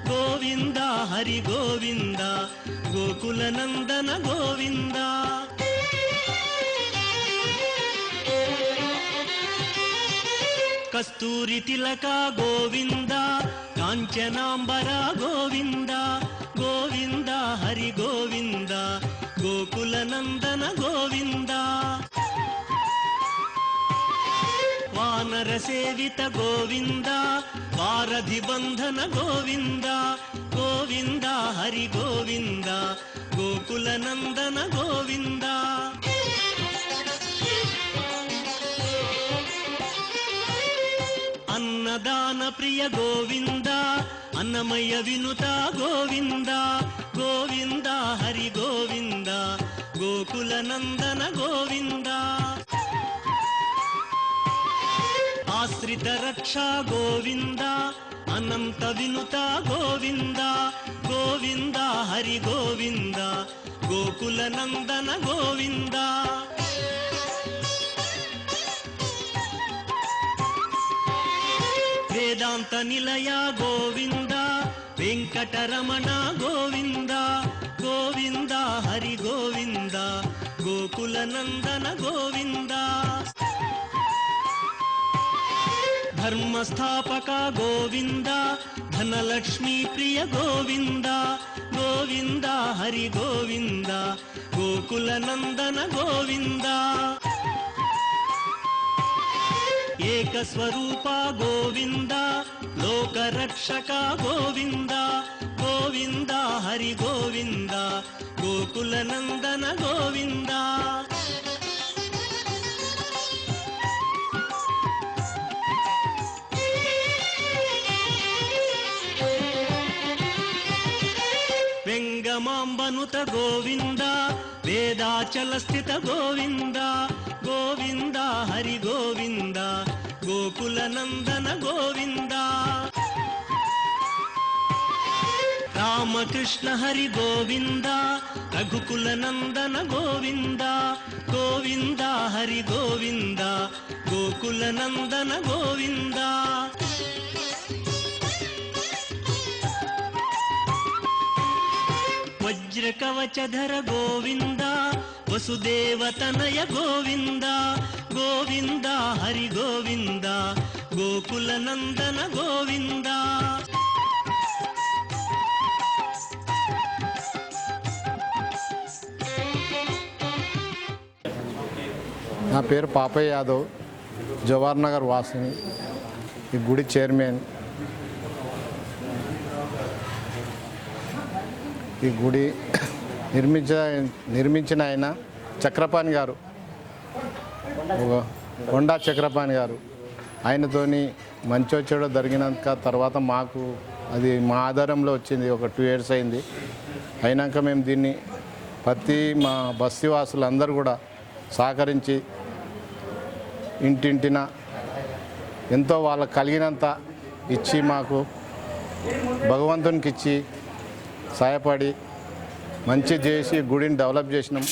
గోవింద హరి గోవింద గోకుల నందన గోవింద కస్తూరి తిలక గోవింద కాంచనాంబర గోవింద గోవింద హరి గోవింద గోకుల నందన గోవింద వానర సేవిత గోవింద వారధి బంధన గోవింద గోవింద హరి గోవింద గోకుల నందన గోవింద అన్నదాన ప్రియ గోవింద అన్నమయ వినుత గోవింద గోవింద హరి గోవింద గోకుల నందన గోవింద ఆశ్రిత రక్షా గోవింద అనంత వినుత గోవింద గోవింద హరి గోవింద గోకుల నందన గోవింద వేదాంత నిలయ గోవింద వెంకటరమణ గోవింద గోవింద హరి గోవింద గోకుల నందన గోవింద ధర్మస్థాపక గోవింద ధనలక్ష్మీ ప్రియ గోవింద గోవింద హరి గోవింద గోకుల నందన గోవింద ఏకస్వరూప గోవింద లోకరక్షక గోవింద గోవింద హరి గోవింద గోకుల నందన గోవింద వెంగమాంబనుత గోవింద వేదాచల స్థిత గోవింద గోవింద హరి గోవింద గోకుల నందన గోవింద రామకృష్ణ హరి గోవింద రఘుకుల నందన గోవింద గోవింద హరి గోవింద గోకుల నందన గోవింద వజ్రకవచధర గోవింద వసుదేవతనయ గోవింద గోవింద హరి గోవింద గోకుల నందన గోవింద నా పేరు పాపయ్య యాదవ్, జవహర్ నగర్ వాసిని, ఈ గుడి చైర్మన్. ఈ గుడి నిర్మించిన ఆయన చక్రపాణి గారు, కొండా చక్రపాణి గారు. ఆయనతోని మంచి చెడు జరిగినాక తర్వాత మాకు అది మా ఆధారంలో వచ్చింది. ఒక 2 years అయింది. అయినాక మేము దీన్ని మా బస్తీవాసులందరూ కూడా సహకరించి ఇంటింటిన ఎంతో వాళ్ళకు కలిగినంత ఇచ్చి మాకు భగవంతునికి ఇచ్చి సహాయపడి మంచి చేసి గుడిని డెవలప్ చేసినాం.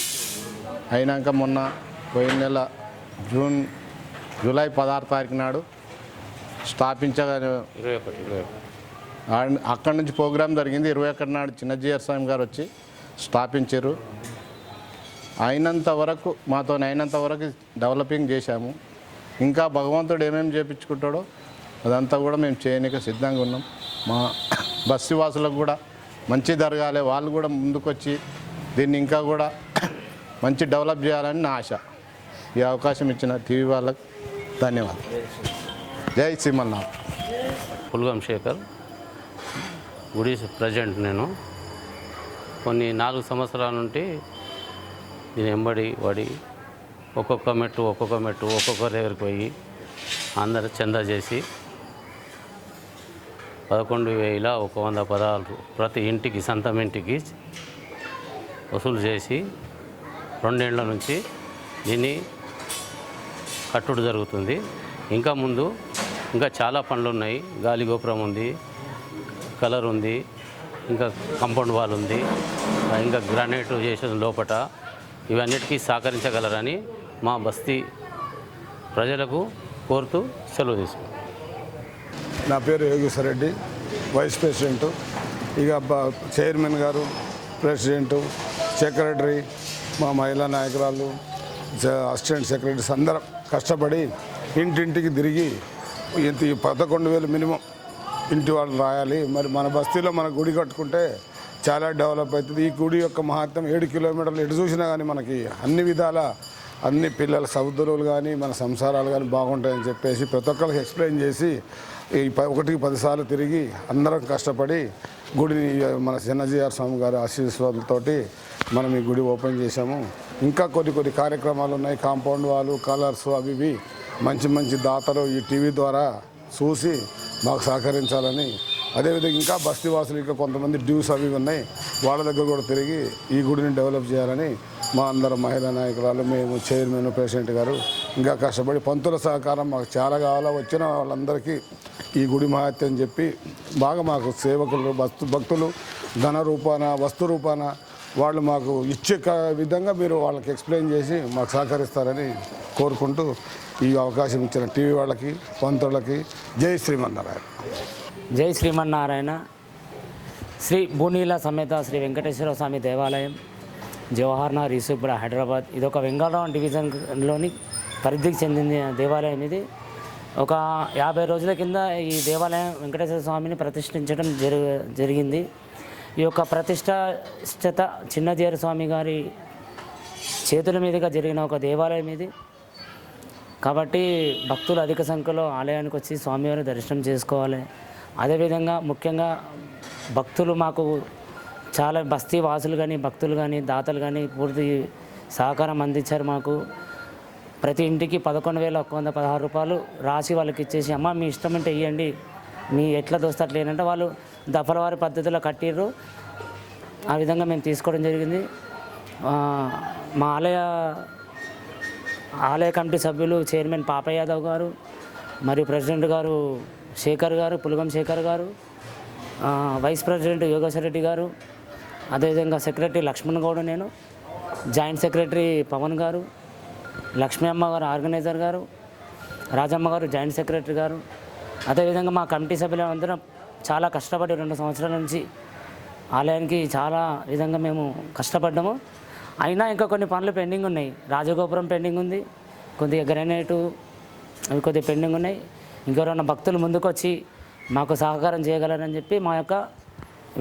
అయినాక మొన్న పోయిన నెల జూలై 16 తారీఖు నాడు స్థాపించగా అక్కడి నుంచి ప్రోగ్రాం జరిగింది. 21 నాడు చిన్నజీఆర్ స్వామి గారు వచ్చి స్థాపించారు. అయినంత వరకు మాతో అయినంత వరకు డెవలపింగ్ చేశాము. ఇంకా భగవంతుడు ఏమేమి చేయించుకుంటాడో అదంతా కూడా మేము చేయడానికి సిద్ధంగా ఉన్నాం. మా బస్తీవాసులకు కూడా మంచి జరగాలి, వాళ్ళు కూడా ముందుకొచ్చి దీన్ని ఇంకా కూడా మంచి డెవలప్ చేయాలని నా ఆశ. ఈ అవకాశం ఇచ్చిన టీవీ వాళ్ళకు ధన్యవాదాలు. జై శ్రీమన్నారాయణ. పుల్గం శేఖర్, గుడి ప్రజెంట్. నేను కొన్ని 4 సంవత్సరాల నుండి దీని ఎంబడి పడి ఒక్కొక్క మెట్టు ఒక్కొక్క దగ్గరికి పోయి అందరు చందా చేసి 11,116 ప్రతి ఇంటికి, సొంతం ఇంటికి వసూలు చేసి 2 ఏళ్ల నుంచి దీన్ని కట్టుడు జరుగుతుంది. ఇంకా ముందు ఇంకా చాలా పనులు ఉన్నాయి. గాలి గోపురం ఉంది, కలర్ ఉంది, ఇంకా కాంపౌండ్ వాల్ ఉంది, ఇంకా గ్రానైట్ చేసేది లోపట. ఇవన్నిటికీ సహకరించగలరని మా బస్తీ ప్రజలకు కోరుతూ సెలవు తీసుకుంటాం. నా పేరు యోగేశ్వర రెడ్డి, వైస్ ప్రెసిడెంటు. ఇక చైర్మన్ గారు, ప్రెసిడెంటు, సెక్రటరీ, మా మహిళా నాయకురాలు, అసిస్టెంట్ సెక్రటరీస్ అందరం కష్టపడి ఇంటింటికి తిరిగి 11,000 మినిమం ఇంటి వాళ్ళు రాయాలి. మరి మన బస్తీలో మన గుడి కట్టుకుంటే చాలా డెవలప్ అవుతుంది. ఈ గుడి యొక్క మహత్యం 7 కిలోమీటర్లు ఎటు చూసినా కానీ మనకి అన్ని విధాల అన్ని పిల్లల సౌదరులు కానీ మన సంసారాలు కానీ బాగుంటాయని చెప్పేసి ప్రతి ఒక్కరికి ఎక్స్ప్లెయిన్ చేసి 1కి 10 సార్లు తిరిగి అందరం కష్టపడి గుడిని మన చిన్నజీఆర్ స్వామి గారి ఆశీస్సులతోటి మనం ఈ గుడి ఓపెన్ చేసాము. ఇంకా కొన్ని కార్యక్రమాలు ఉన్నాయి. కాంపౌండ్ వాళ్ళు, కలర్స్, అవి మంచి దాతలు ఈ టీవీ ద్వారా చూసి మాకు సహకరించాలని, అదేవిధంగా ఇంకా బస్తీవాసులు ఇంకా కొంతమంది డ్యూస్ అవి ఉన్నాయి, వాళ్ళ దగ్గర కూడా తిరిగి ఈ గుడిని డెవలప్ చేయాలని మా అందరం మహిళా నాయకురాలు, మేము, చైర్మన్, ప్రెసిడెంట్ గారు ఇంకా కష్టపడి పంతుల సహకారం మాకు చాలా కావాలా. వచ్చిన వాళ్ళందరికీ ఈ గుడి మహత్యం చెప్పి బాగా మాకు సేవకులు, భక్తులు ధన రూపాన, వస్తు రూపాన వాళ్ళు మాకు ఇచ్చే విధంగా మీరు వాళ్ళకి ఎక్స్ప్లెయిన్ చేసి మాకు సహకరిస్తారని కోరుకుంటూ ఈ అవకాశం ఇచ్చిన టీవీ వాళ్ళకి, పంతులకి జై శ్రీమన్నారాయణ. జై శ్రీమన్నారాయణ. శ్రీ భూనీల సమేత శ్రీ వెంకటేశ్వర స్వామి దేవాలయం, జవహర్ నగర్, యూసుఫ్గూడ, హైదరాబాద్. ఇది ఒక వెంగళరావు డివిజన్లోని పరిధికి చెందిన దేవాలయం. ఇది ఒక 50 రోజుల కింద ఈ దేవాలయం వెంకటేశ్వర స్వామిని ప్రతిష్ఠించడం జరిగింది. ఈ యొక్క ప్రతిష్ఠిత చిన్నజీఆర్ స్వామి గారి చేతుల మీదుగా జరిగిన ఒక దేవాలయం ఇది. కాబట్టి భక్తులు అధిక సంఖ్యలో ఆలయానికి వచ్చి స్వామివారి దర్శనం చేసుకోవాలి. అదేవిధంగా ముఖ్యంగా భక్తులు మాకు చాలా బస్తీ వాసులు కానీ, భక్తులు కానీ, దాతలు కానీ పూర్తి సహకారం అందించారు. మాకు ప్రతి ఇంటికి 11,116 రూపాయలు రాసి వాళ్ళకి ఇచ్చేసి, అమ్మ మీ ఇష్టం అంటే ఇవ్వండి, మీ ఎట్లా దోస్తట్లు ఏంటంటే వాళ్ళు దఫలవారి పద్ధతిలో కట్టిర్రు. ఆ విధంగా మేము తీసుకోవడం జరిగింది. మా ఆలయ కమిటీ సభ్యులు చైర్మన్ పాపయ్య యాదవ్ గారు మరియు ప్రెసిడెంట్ గారు శేఖర్ గారు, పుల్గం శేఖర్ గారు, వైస్ ప్రెసిడెంట్ యోగేశ్వర రెడ్డి గారు, అదేవిధంగా సెక్రటరీ లక్ష్మణ్ గౌడ్, నేను జాయింట్ సెక్రటరీ పవన్ గారు, లక్ష్మీ అమ్మ గారు ఆర్గనైజర్ గారు, రాజమ్మ గారు జాయింట్ సెక్రటరీ గారు, అదేవిధంగా మా కమిటీ సభ్యులు అందరం చాలా కష్టపడి 2 సంవత్సరాల నుంచి ఆలయానికి చాలా విధంగా మేము కష్టపడ్డాము. అయినా ఇంకా కొన్ని పనులు పెండింగ్ ఉన్నాయి. రాజగోపురం పెండింగ్ ఉంది, కొద్దిగా గ్రానైటు అవి కొద్దిగా పెండింగ్ ఉన్నాయి. ఇంకెవరైనా భక్తులు ముందుకు వచ్చి మాకు సహకారం చేయగలరని చెప్పి మా యొక్క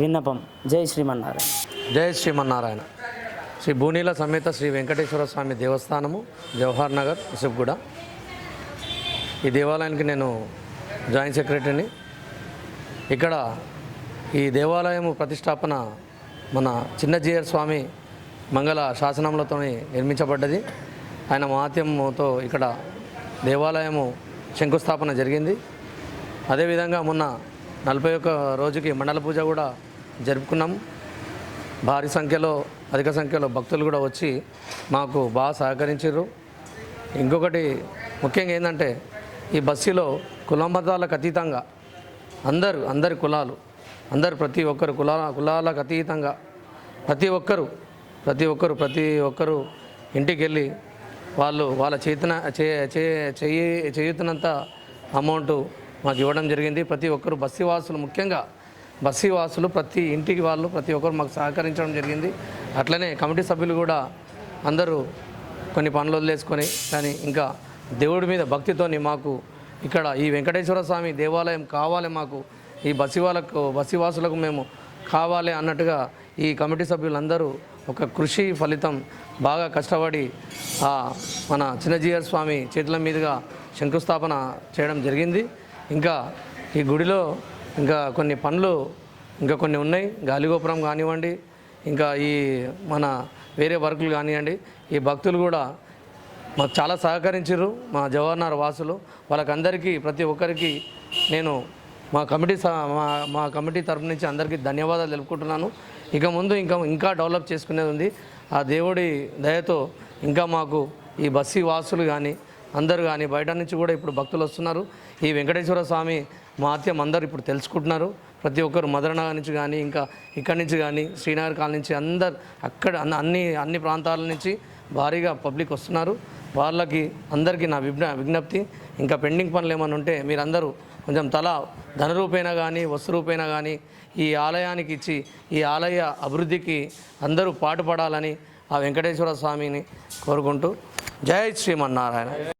విన్నపం. జై శ్రీమన్నారాయణ. జై శ్రీమన్నారాయణ. శ్రీ భూనీల సమేత శ్రీ వెంకటేశ్వర స్వామి దేవస్థానము, జవహర్ నగర్, యూసుఫ్గూడ. ఈ దేవాలయానికి నేను జాయింట్ సెక్రటరీని. ఇక్కడ ఈ దేవాలయము ప్రతిష్టాపన మన చిన్నజీఆర్ స్వామి మంగళ శాసనములతో నిర్మించబడ్డది. ఆయన మహాత్మ్యంతో ఇక్కడ దేవాలయము శంకుస్థాపన జరిగింది. అదేవిధంగా మొన్న 41 రోజుకి మండల పూజ కూడా జరుపుకున్నాము. భారీ సంఖ్యలో, అధిక సంఖ్యలో భక్తులు కూడా వచ్చి మాకు బాగా సహకరించారు. ఇంకొకటి ముఖ్యంగా ఏంటంటే ఈ బస్సులో కులమతాలకు అతీతంగా అందరి కులాలు, ప్రతి ఒక్కరు కులాలకు అతీతంగా ప్రతి ఒక్కరు ఇంటికి వెళ్ళి వాళ్ళ చేయుతున్నంత అమౌంట్ మాకు ఇవ్వడం జరిగింది. ప్రతి ఒక్కరు బస్సీవాసులు, ముఖ్యంగా బస్సీవాసులు ప్రతి ఇంటికి ప్రతి ఒక్కరు మాకు సహకరించడం జరిగింది. అట్లనే కమిటీ సభ్యులు కూడా అందరూ కొన్ని పనులు వదిలేసుకొని కానీ ఇంకా దేవుడి మీద భక్తితోని మాకు ఇక్కడ ఈ వెంకటేశ్వర స్వామి దేవాలయం కావాలి, మాకు ఈ బస్సీవాసులకు మేము కావాలి అన్నట్టుగా ఈ కమిటీ సభ్యులందరూ ఒక కృషి ఫలితం బాగా కష్టపడి మన చిన్నజీయర్ స్వామి చేతుల మీదుగా శంకుస్థాపన చేయడం జరిగింది. ఇంకా ఈ గుడిలో ఇంకా కొన్ని పనులు ఇంకా కొన్ని ఉన్నాయి. గాలిగోపురం కానివ్వండి, ఇంకా ఈ మన వేరే వర్కులు కానివ్వండి. ఈ భక్తులు కూడా మాకు చాలా సహకరించారు, మా జవహర్నగర్ వాసులు. వాళ్ళకందరికీ ప్రతి ఒక్కరికి నేను మా కమిటీ తరఫు నుంచి అందరికీ ధన్యవాదాలు తెలుపుకుంటున్నాను. ఇక ముందు ఇంకా డెవలప్ చేసుకునేది ఉంది. ఆ దేవుడి దయతో ఇంకా మాకు ఈ బస్సీ వాసులు కానీ అందరూ కానీ బయట నుంచి కూడా ఇప్పుడు భక్తులు వస్తున్నారు. ఈ వెంకటేశ్వర స్వామి మహత్యం అందరూ ఇప్పుడు తెలుసుకుంటున్నారు. ప్రతి ఒక్కరు మధురనగర్ నుంచి కానీ ఇంకా ఇక్కడి నుంచి కానీ శ్రీనగర్ కాలనీ నుంచి అందరు అక్కడ అన్ని ప్రాంతాల నుంచి భారీగా పబ్లిక్ వస్తున్నారు. వాళ్ళకి అందరికీ నా విజ్ఞప్తి, ఇంకా పెండింగ్ పనులు ఏమైనా ఉంటే మీరందరూ కొంచెం ధన రూపేణ కానీ వస్తు రూపేణ కానీ ఈ ఆలయానికి ఇచ్చి ఈ ఆలయ అభివృద్ధికి అందరూ పాటుపడాలని ఆ వెంకటేశ్వర స్వామిని కోరుకుంటూ జై శ్రీమన్నారాయణ.